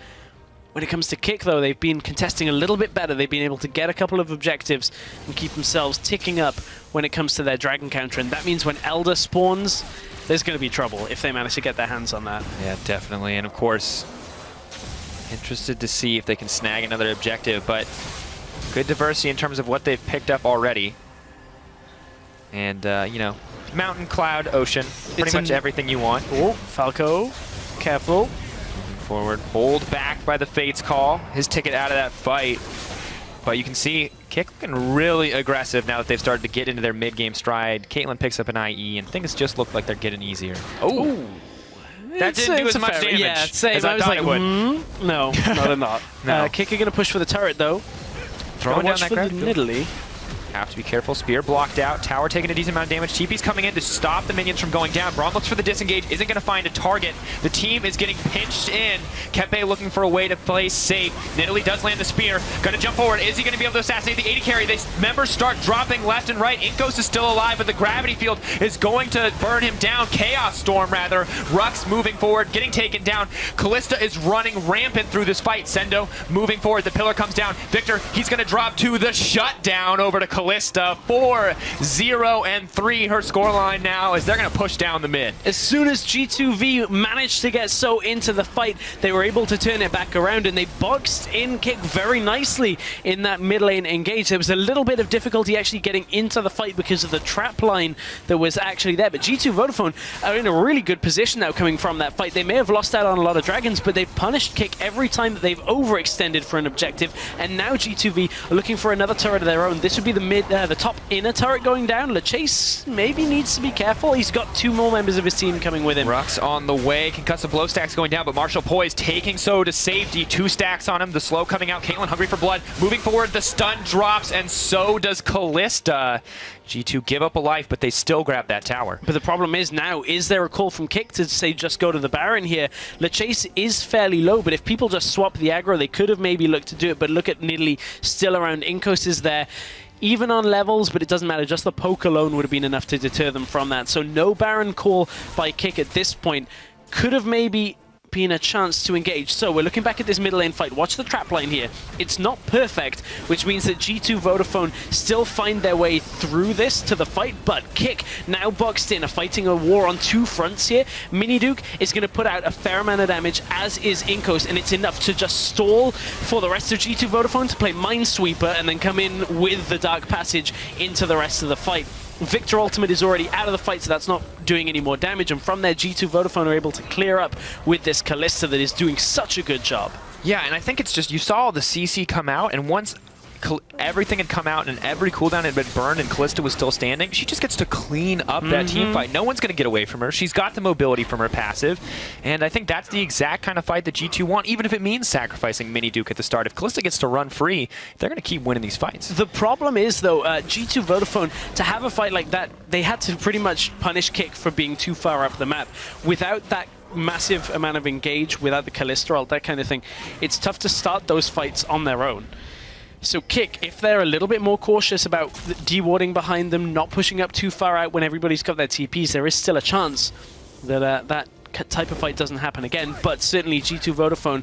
When it comes to Kick, though, they've been contesting a little bit better. They've been able to get a couple of objectives and keep themselves ticking up when it comes to their Dragon counter. And that means when Elder spawns, there's going to be trouble if they manage to get their hands on that. Yeah, definitely. And of course, interested to see if they can snag another objective, but good diversity in terms of what they've picked up already. And, you know, mountain, cloud, ocean, pretty much everything you want. Oh, Falco, careful. Moving forward, hold back by the Fates call. His ticket out of that fight. But you can see Kick looking really aggressive now that they've started to get into their mid-game stride. Caitlyn picks up an IE, and things just look like they're getting easier. Oh! That didn't do as much damage as I thought it would. No, not enough. No. Kick are going to push for the turret, though. Throwing down that for the Nidalee. Have to be careful. Spear blocked out. Tower taking a decent amount of damage. TP's coming in to stop the minions from going down. Braun looks for the disengage. Isn't going to find a target. The team is getting pinched in. Kepe looking for a way to play safe. Nidalee does land the spear. Going to jump forward. Is he going to be able to assassinate the AD carry? They members start dropping left and right. Inkos is still alive, but the gravity field is going to burn him down. Chaos Storm, rather. Rux moving forward, getting taken down. Callista is running rampant through this fight. Sendo moving forward. The pillar comes down. Victor, he's going to drop to the shutdown over to Callista. 4-0-3 her scoreline now as they're going to push down the mid. As soon as G2V managed to get So into the fight, they were able to turn it back around and they boxed in Kick very nicely in that mid lane engage. There was a little bit of difficulty actually getting into the fight because of the trap line that was actually there, but G2 Vodafone are in a really good position now coming from that fight. They may have lost out on a lot of dragons, but they've punished Kick every time that they've overextended for an objective, and now G2V are looking for another turret of their own. This would be the the top inner turret going down. LeChase maybe needs to be careful. He's got two more members of his team coming with him. Rux on the way. Concussive blow stacks going down, but Marshall poised, taking So to safety. 2 stacks on him. The slow coming out. Caitlyn hungry for blood. Moving forward, the stun drops, and so does Callista. G2 give up a life, but they still grab that tower. But the problem is now, is there a call from Kick to say just go to the Baron here? LeChase is fairly low, but if people just swap the aggro, they could have maybe looked to do it, but look at Nidalee still around. Inkos is there. Even on levels, but it doesn't matter. Just the poke alone would have been enough to deter them from that. So no Baron call by Kick at this point. Could have maybe been a chance to engage. So we're looking back at this middle lane fight. Watch the trap line here. It's not perfect, which means that G2 Vodafone still find their way through this to the fight, but Kick now boxed in, fighting a war on 2 fronts here. Mini Duke is going to put out a fair amount of damage, as is Inkos, and it's enough to just stall for the rest of G2 Vodafone to play Minesweeper and then come in with the Dark Passage into the rest of the fight. Victor Ultimate is already out of the fight, so that's not doing any more damage, and from there G2 Vodafone are able to clear up with this Callista that is doing such a good job. Yeah, and I think it's just, you saw the CC come out, and once everything had come out and every cooldown had been burned and Callista was still standing, she just gets to clean up that team fight. No one's going to get away from her. She's got the mobility from her passive, and I think that's the exact kind of fight that G2 want, even if it means sacrificing Mini Duke at the start. If Callista gets to run free, they're going to keep winning these fights. The problem is, though, G2 Vodafone, to have a fight like that, they had to pretty much punish Kick for being too far up the map. Without that massive amount of engage, without the Callista ult, that kind of thing, it's tough to start those fights on their own. So Kick, if they're a little bit more cautious about de-warding behind them, not pushing up too far out when everybody's got their TPs, there is still a chance that that type of fight doesn't happen again. But certainly G2 Vodafone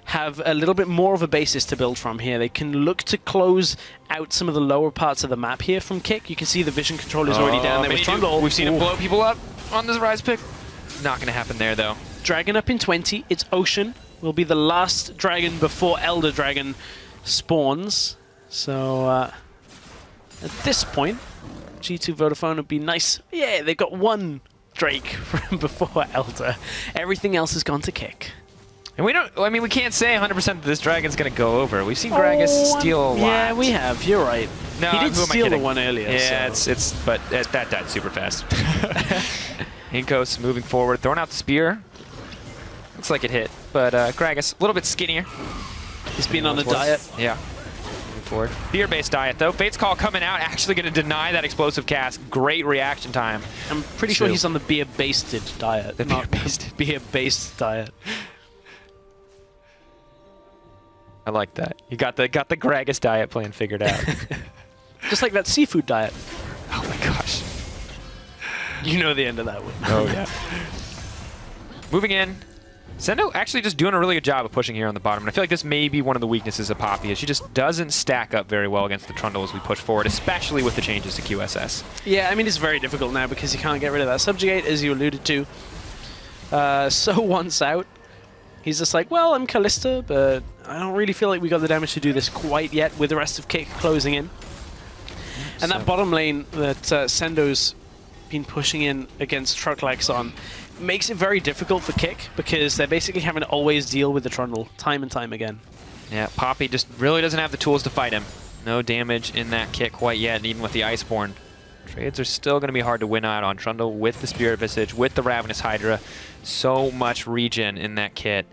have a little bit more of a basis to build from here. They can look to close out some of the lower parts of the map here from Kick. You can see the vision control is already down there with Trundle. We've seen him blow people up on this Rise pick. Not going to happen there, though. Dragon up in 20. It's Ocean. Will be the last dragon before Elder Dragon spawns. So at this point, G2 Vodafone would be nice. Yeah, they've got one Drake from before Elder. Everything else has gone to Kick. And we don't, I mean, we can't say 100% that this dragon's going to go over. We've seen Gragas steal a lot. Yeah, we have. You're right. No, he did steal the one earlier. Yeah, so. but that died super fast. Inkos moving forward, throwing out the spear. Looks like it hit, but Gragas a little bit skinnier. He's been on a diet. Yeah. Moving forward. Fear-based diet, though. Fate's Call coming out, actually going to deny that explosive cast. Great reaction time. I'm pretty sure he's on the beer-basted diet. The beer-based. Beer-based diet. I like that. You got the Gragas diet plan figured out. Just like that seafood diet. Oh my gosh. You know the end of that one. Oh yeah. Moving in. Sendo actually just doing a really good job of pushing here on the bottom. And I feel like this may be one of the weaknesses of Poppy, is she just doesn't stack up very well against the Trundle as we push forward, especially with the changes to QSS. Yeah, I mean, it's very difficult now because you can't get rid of that subjugate, as you alluded to. So once out, he's just like, well, I'm Callista, but I don't really feel like we got the damage to do this quite yet with the rest of Kick closing in. And that bottom lane that Sendo's been pushing in against Trucklex on makes it very difficult for Kick because they're basically having to always deal with the Trundle time and time again. Yeah, Poppy just really doesn't have the tools to fight him. No damage in that Kick quite yet, and even with the Iceborne. Trades are still going to be hard to win out on Trundle with the Spirit Visage, with the Ravenous Hydra. So much regen in that kit.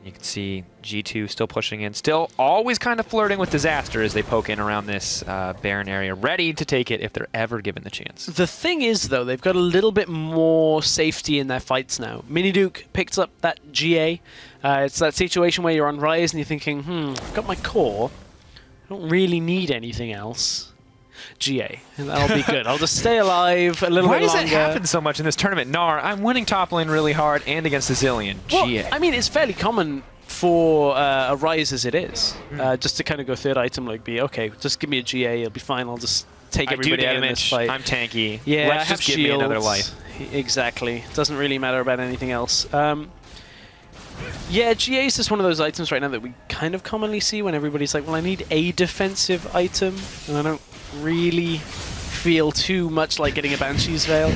You can see G2 still pushing in, still always kind of flirting with disaster as they poke in around this Baron area, ready to take it if they're ever given the chance. The thing is, though, they've got a little bit more safety in their fights now. Miniduke picked up that GA. It's that situation where you're on Rise and you're thinking, I've got my core. I don't really need anything else. GA, and that'll be good. I'll just stay alive a little bit longer. Why does that happen so much in this tournament? Gnar, I'm winning top lane really hard and against the Zillion. Well, GA. I mean, it's fairly common for a Rise as it is. Just to kind of go third item, like be, okay, just give me a GA, it'll be fine. I'll just take everybody out in this fight. I'm tanky. Yeah, let's just give me another life. Exactly. Doesn't really matter about anything else. Yeah, GA is just one of those items right now that we kind of commonly see when everybody's like, well, I need a defensive item, and I don't really feel too much like getting a Banshee's Veil.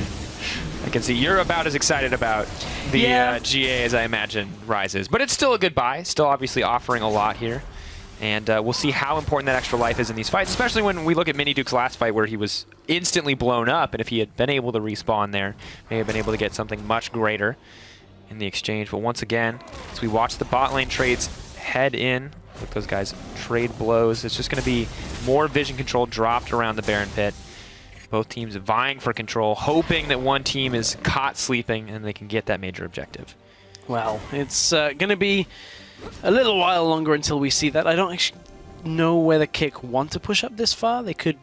I can see you're about as excited about the GA as I imagine Rise is. But it's still a good buy, still obviously offering a lot here. And we'll see how important that extra life is in these fights, especially when we look at Miniduke's last fight where he was instantly blown up, and if he had been able to respawn there, may have been able to get something much greater in the exchange. But once again, as we watch the bot lane trades head in, look, those guys trade blows. It's just going to be more vision control dropped around the Baron pit. Both teams vying for control, hoping that one team is caught sleeping and they can get that major objective. Well, it's going to be a little while longer until we see that. I don't actually know whether Kick want to push up this far. They could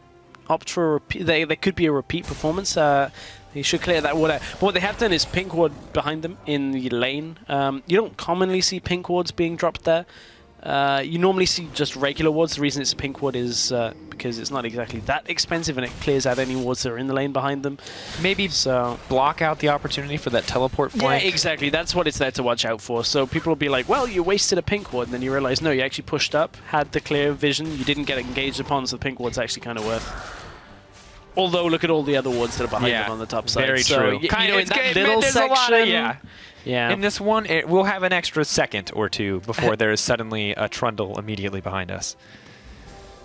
opt for a repeat. They could be a repeat performance. They should clear that ward out. But what they have done is pink ward behind them in the lane. You don't commonly see pink wards being dropped there. You normally see just regular wards. The reason it's a pink ward is because it's not exactly that expensive and it clears out any wards that are in the lane behind them. Maybe block out the opportunity for that teleport flank. Yeah, exactly. That's what it's there to watch out for. So people will be like, well, you wasted a pink ward, and then you realize, no, you actually pushed up, had the clear vision, you didn't get engaged upon, so the pink ward's actually kind of worth. Although, look at all the other wards that are behind them on the top side. Very so, true. You know, in that little section, yeah. In this one, we'll have an extra second or two before there is suddenly a Trundle immediately behind us.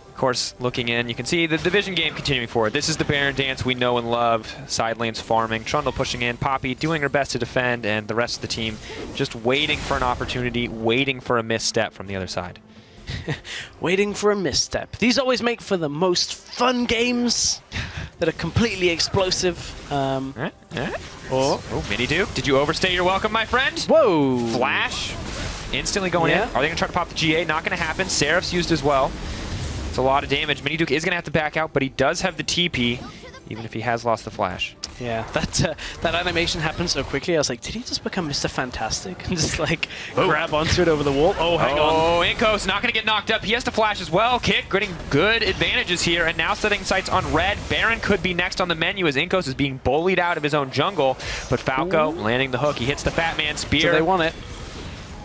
Of course, looking in, you can see the division game continuing forward. This is the Baron dance we know and love. Side lanes farming, Trundle pushing in, Poppy doing her best to defend, and the rest of the team just waiting for an opportunity, waiting for a misstep from the other side. Waiting for a misstep. These always make for the most fun games that are completely explosive. Miniduke, did you overstay your welcome, my friend? Whoa! Flash, instantly going in. Are they going to try to pop the GA? Not going to happen. Seraph's used as well. It's a lot of damage. Miniduke is going to have to back out, but he does have the TP, even if he has lost the flash. Yeah, that animation happened so quickly. I was like, did he just become Mr. Fantastic and just like grab onto it over the wall? Oh, hang on. Oh, Inko's not going to get knocked up. He has to flash as well. Kick getting good advantages here, and now setting sights on red. Baron could be next on the menu as Inkos is being bullied out of his own jungle, but Falco landing the hook. He hits the Fat Man spear. So they want it.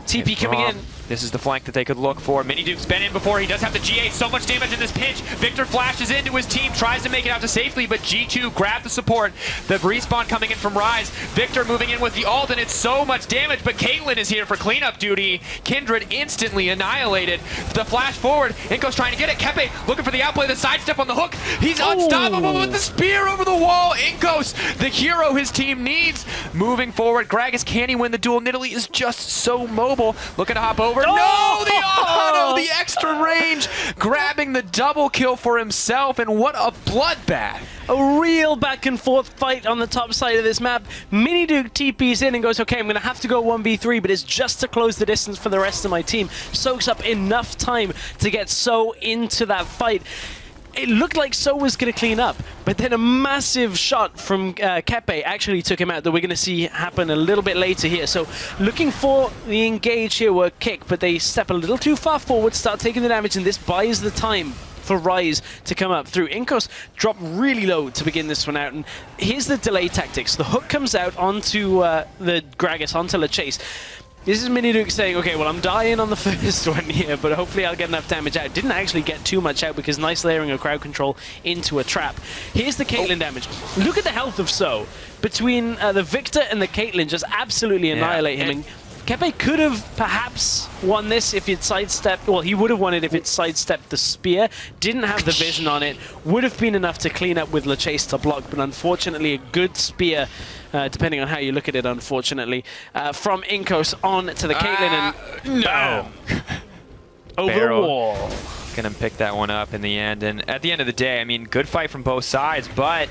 TP coming in. This is the flank that they could look for. Miniduke's been in before. He does have the G8. So much damage in this pinch. Victor flashes into his team, tries to make it out to safely, but G2 grabbed the support. The respawn coming in from Rise. Victor moving in with the ult, and it's so much damage, but Caitlyn is here for cleanup duty. Kindred instantly annihilated. The flash forward. Inko's trying to get it. Kepe looking for the outplay, the sidestep on the hook. He's unstoppable with the spear over the wall. Inkos, the hero his team needs. Moving forward. Gragas, can he win the duel? Nidalee is just so mobile. Looking to hop over. No, the auto, the extra range, grabbing the double kill for himself, and what a bloodbath. A real back and forth fight on the top side of this map. Miniduke TPs in and goes, okay, I'm going to have to go 1v3, but it's just to close the distance for the rest of my team. Soaks up enough time to get So into that fight. It looked like So was going to clean up, but then a massive shot from Kepe actually took him out that we're going to see happen a little bit later here. So looking for the engage here were Kick, but they step a little too far forward, start taking the damage, and this buys the time for Rise to come up through. Inkos drop really low to begin this one out, and here's the delay tactics. The hook comes out onto the Gragas, onto LeChase. This is Miniduke saying, okay, well, I'm dying on the first one here, but hopefully I'll get enough damage out. Didn't actually get too much out because nice layering of crowd control into a trap. Here's the Caitlyn damage. Look at the health of So. Between the Victor and the Caitlyn, just absolutely annihilate him. And Kepe could have perhaps won this if he'd sidestepped. Well, he would have won it if it sidestepped the spear. Didn't have the vision on it. Would have been enough to clean up with LeChase to block, but unfortunately a good spear, depending on how you look at it, unfortunately, from Inkos on to the Caitlyn, and no. Over the wall. Gonna pick that one up in the end, and at the end of the day, I mean, good fight from both sides, but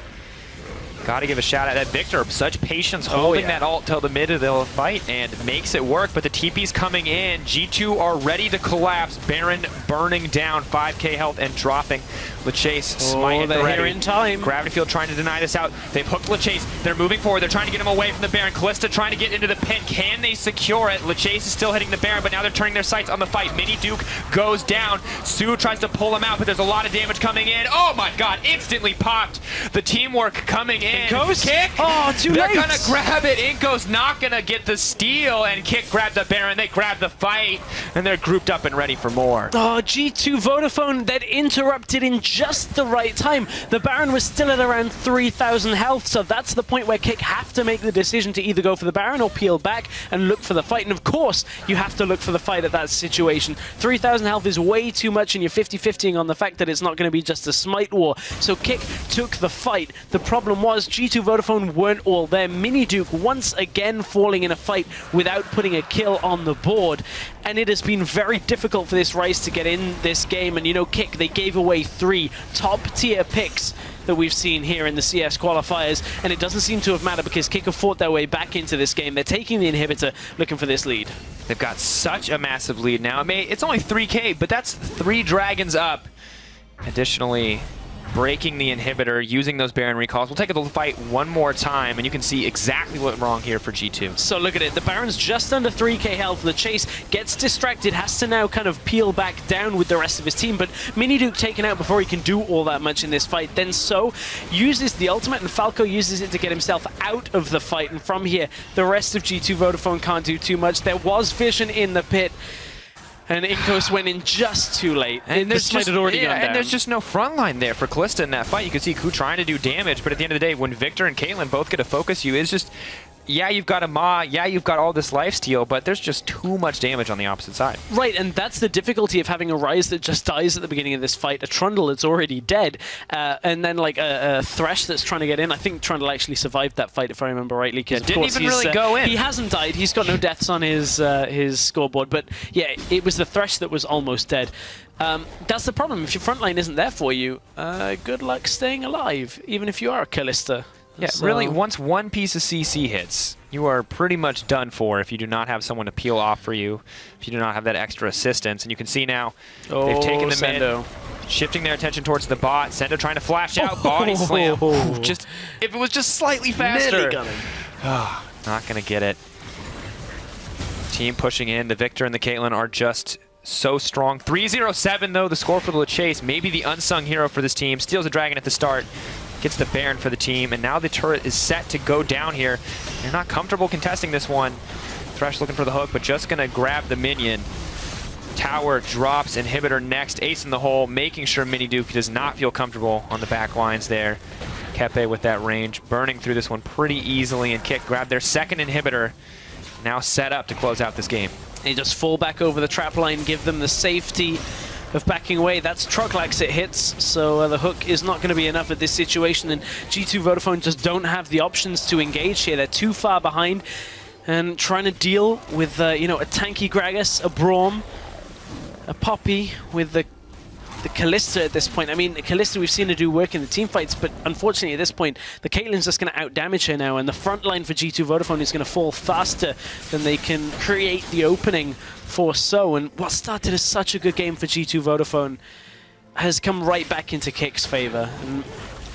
gotta give a shout out that Victor, such patience holding that ult till the mid of the fight and makes it work, but the TP's coming in. G2 are ready to collapse. Baron burning down 5k health and dropping. LeChase smite at the ready. Here in time. Gravity Field trying to deny this out. They've hooked LeChase. They're moving forward. They're trying to get him away from the Baron. Kalista trying to get into the pin. Can they secure it? LeChase is still hitting the Baron, but now they're turning their sights on the fight. Miniduke goes down. Sue tries to pull him out, but there's a lot of damage coming in. Oh my god, instantly popped. The teamwork coming in. Inkos? Kick. Oh, too late. They're gonna grab it. Inko's not gonna get the steal, and Kick grabbed the Baron. They grab the fight, and they're grouped up and ready for more. Oh, G2 Vodafone that interrupted in just the right time. The Baron was still at around 3,000 health, so that's the point where Kick have to make the decision to either go for the Baron or peel back and look for the fight. And of course, you have to look for the fight at that situation. 3,000 health is way too much, and you're 50-50ing on the fact that it's not going to be just a smite war. So Kick took the fight. The problem was G2 Vodafone weren't all there. Miniduke once again falling in a fight without putting a kill on the board. And it has been very difficult for this Rise to get in this game. And you know, Kick, they gave away 3 top-tier picks that we've seen here in the CS qualifiers, and it doesn't seem to have mattered because Kick have fought their way back into this game. They're taking the inhibitor, looking for this lead. They've got such a massive lead now. It's only 3k, but that's 3 dragons up. Additionally, breaking the inhibitor, using those Baron recalls. We'll take the fight one more time, and you can see exactly what went wrong here for G2. So look at it. The Baron's just under 3k health. LeChase gets distracted, has to now kind of peel back down with the rest of his team, but Miniduke taken out before he can do all that much in this fight. Then So uses the ultimate, and Falco uses it to get himself out of the fight, and from here, the rest of G2 Vodafone can't do too much. There was vision in the pit, and Inkos went in just too late. And there's just no front line there for Kalista in that fight. You can see Ku trying to do damage, but at the end of the day, when Victor and Caitlyn both get to focus you, it's just, yeah, you've got a Ma, yeah, you've got all this lifesteal, but there's just too much damage on the opposite side. Right, and that's the difficulty of having a Rise that just dies at the beginning of this fight, a Trundle that's already dead, and then like a Thresh that's trying to get in. I think Trundle actually survived that fight, if I remember rightly. Yeah, didn't even really go in. He hasn't died. He's got no deaths on his scoreboard, but yeah, it was the Thresh that was almost dead. That's the problem. If your front line isn't there for you, good luck staying alive, even if you are a Kalista. Yeah, so really, once one piece of CC hits, you are pretty much done for if you do not have someone to peel off for you, if you do not have that extra assistance. And you can see now, they've taken the mid. shifting their attention towards the bot. Sendo trying to flash out, body slam. Ooh, just if it was just slightly faster. Not gonna get it. Team pushing in. The Victor and the Caitlyn are just so strong. 3-0-7 though, the score for the Chase. Maybe the unsung hero for this team. Steals a dragon at the start. Gets the Baron for the team, and now the turret is set to go down here. They're not comfortable contesting this one. Thresh looking for the hook, but just gonna grab the minion. Tower drops, inhibitor next, ace in the hole, making sure Mini Duke does not feel comfortable on the back lines there. Kepe with that range, burning through this one pretty easily, and Kick grab their second inhibitor. Now set up to close out this game. They just fall back over the trap line, give them the safety of backing away. That's Troclax it hits, so the hook is not going to be enough at this situation, and G2 Vodafone just don't have the options to engage here. They're too far behind, and trying to deal with you know, a tanky Gragas, a Braum, a Poppy with the Kalista at this point. I mean, Kalista we've seen her do work in the team fights, but unfortunately at this point, the Caitlyn's just going to out-damage her now, and the front line for G2 Vodafone is going to fall faster than they can create the opening for So. And what started as such a good game for G2 Vodafone has come right back into Kick's favor. And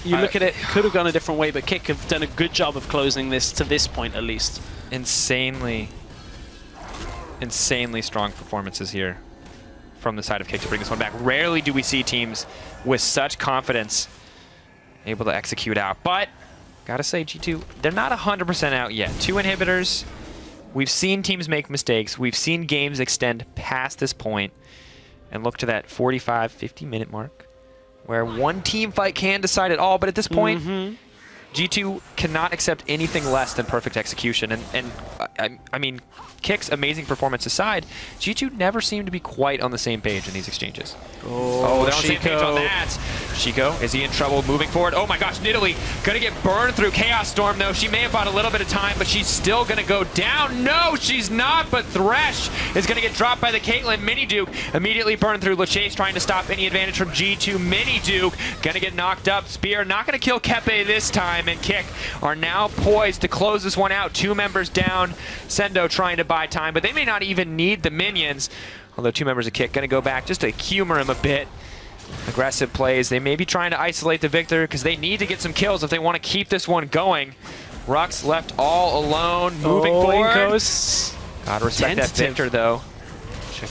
you look at it, could have gone a different way, but Kick have done a good job of closing this to this point at least. Insanely strong performances here from the side of Kick to bring this one back. Rarely do we see teams with such confidence able to execute out. But, gotta say, G2, they're not 100% out yet. 2 inhibitors. We've seen teams make mistakes. We've seen games extend past this point and look to that 45, 50-minute mark where one team fight can decide it all. But at this point, G2 cannot accept anything less than perfect execution. And I mean, Kick's amazing performance aside, G2 never seemed to be quite on the same page in these exchanges. Oh, they're on the same page on that. Shiko, is he in trouble moving forward? Oh my gosh, Nidalee gonna get burned through Chaos Storm though. She may have bought a little bit of time, but she's still gonna go down. No, she's not, but Thresh is gonna get dropped by the Caitlyn. Mini Duke immediately burned through. LeChase trying to stop any advantage from G2. Mini Duke gonna get knocked up. Spear not gonna kill Kepe this time, and Kick are now poised to close this one out. 2 members down. Sendo trying to buy time, but they may not even need the minions. Although 2 members of Kick gonna go back just to humor him a bit. Aggressive plays. They may be trying to isolate the Victor because they need to get some kills if they want to keep this one going. Rux left all alone, moving forward. Gotta respect that Victor though.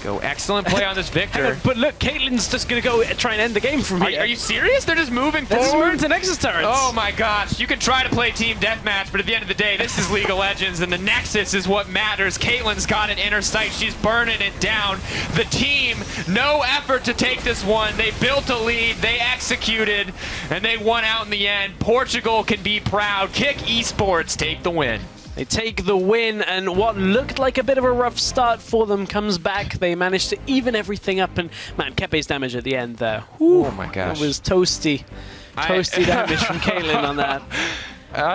Go. Excellent play on this Victor. But look, Caitlyn's just going to go try and end the game from here. Are you serious? They're just moving forward? They're just moving to Nexus turrets. Oh my gosh. You can try to play team deathmatch, but at the end of the day, this is League of Legends, and the Nexus is what matters. Caitlyn's got an inner sight. She's burning it down. The team, no effort to take this one. They built a lead, they executed, and they won out in the end. Portugal can be proud. Kick eSports take the win. They take the win, and what looked like a bit of a rough start for them comes back. They managed to even everything up, and man, Kepe's damage at the end there. Whew, oh my gosh. It was toasty damage from Caitlyn on that.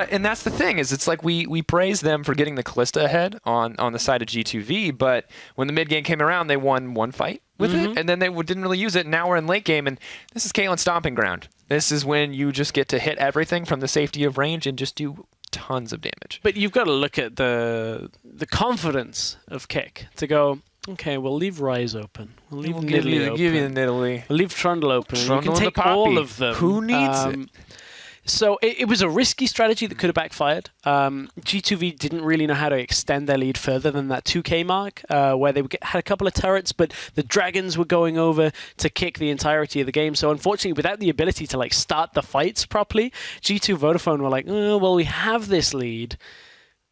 And that's the thing, is it's like we praise them for getting the Kalista ahead on the side of G2V, but when the mid game came around, they won one fight with it, and then they didn't really use it, and now we're in late game, and this is Caitlyn's stomping ground. This is when you just get to hit everything from the safety of range and just do tons of damage. But you've got to look at the confidence of Kick to go, okay, we'll leave Ryze open. We'll leave Nidalee open. Give you the Nidalee. We'll leave Trundle open. Trundle we can take all of them. Who needs it? So it was a risky strategy that could have backfired. G2V didn't really know how to extend their lead further than that 2k mark, where they had a couple of turrets, but the Dragons were going over to Kick the entirety of the game. So unfortunately, without the ability to like start the fights properly, G2 Vodafone were like, oh, well, we have this lead,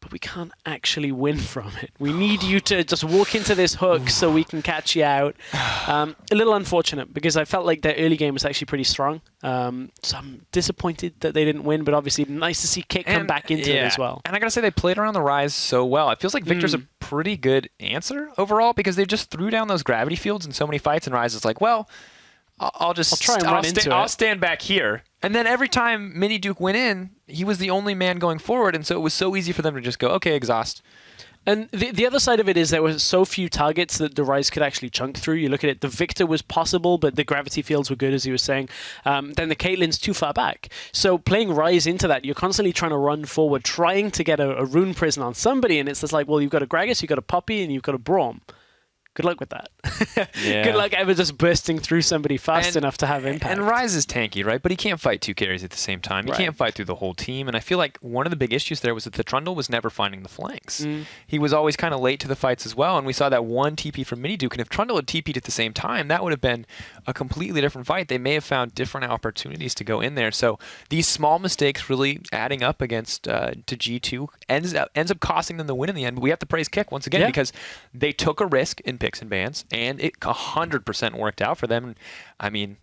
but we can't actually win from it. We need you to just walk into this hook so we can catch you out. A little unfortunate, because I felt like their early game was actually pretty strong. So I'm disappointed that they didn't win, but obviously nice to see Kick come back into it as well. And I gotta say, they played around the Ryze so well. It feels like Victor's a pretty good answer overall, because they just threw down those gravity fields in so many fights, and Ryze is like, well, I'll stand back here. And then every time Mini Duke went in, he was the only man going forward, and so it was so easy for them to just go, okay, exhaust. And the other side of it is there were so few targets that the Ryze could actually chunk through. You look at it, the Victor was possible, but the gravity fields were good, as you were saying. Then the Caitlyn's too far back. So playing Ryze into that, you're constantly trying to run forward, trying to get a rune prison on somebody, and it's just like, well, you've got a Gragas, you've got a Poppy, and you've got a Braum. Good luck with that. Yeah. Good luck ever just bursting through somebody fast enough to have impact. And Ryze is tanky, right? But he can't fight 2 carries at the same time. He can't fight through the whole team. And I feel like one of the big issues there was that the Trundle was never finding the flanks. He was always kind of late to the fights as well. And we saw that one TP from Mini Duke. And if Trundle had TP'd at the same time, that would have been a completely different fight. They may have found different opportunities to go in there. So these small mistakes really adding up against to G2 ends up costing them the win in the end. But we have to praise Kick once again because they took a risk in picks and bans. And it 100% worked out for them. I mean,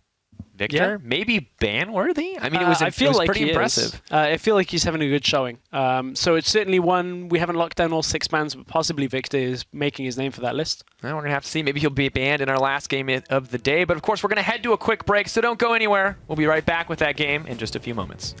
Victor, maybe ban-worthy? I mean, it was pretty impressive. I feel like he's having a good showing. So it's certainly one we haven't locked down all 6 bans, but possibly Victor is making his name for that list. Well, we're going to have to see. Maybe he'll be banned in our last game of the day. But, of course, we're going to head to a quick break, so don't go anywhere. We'll be right back with that game in just a few moments.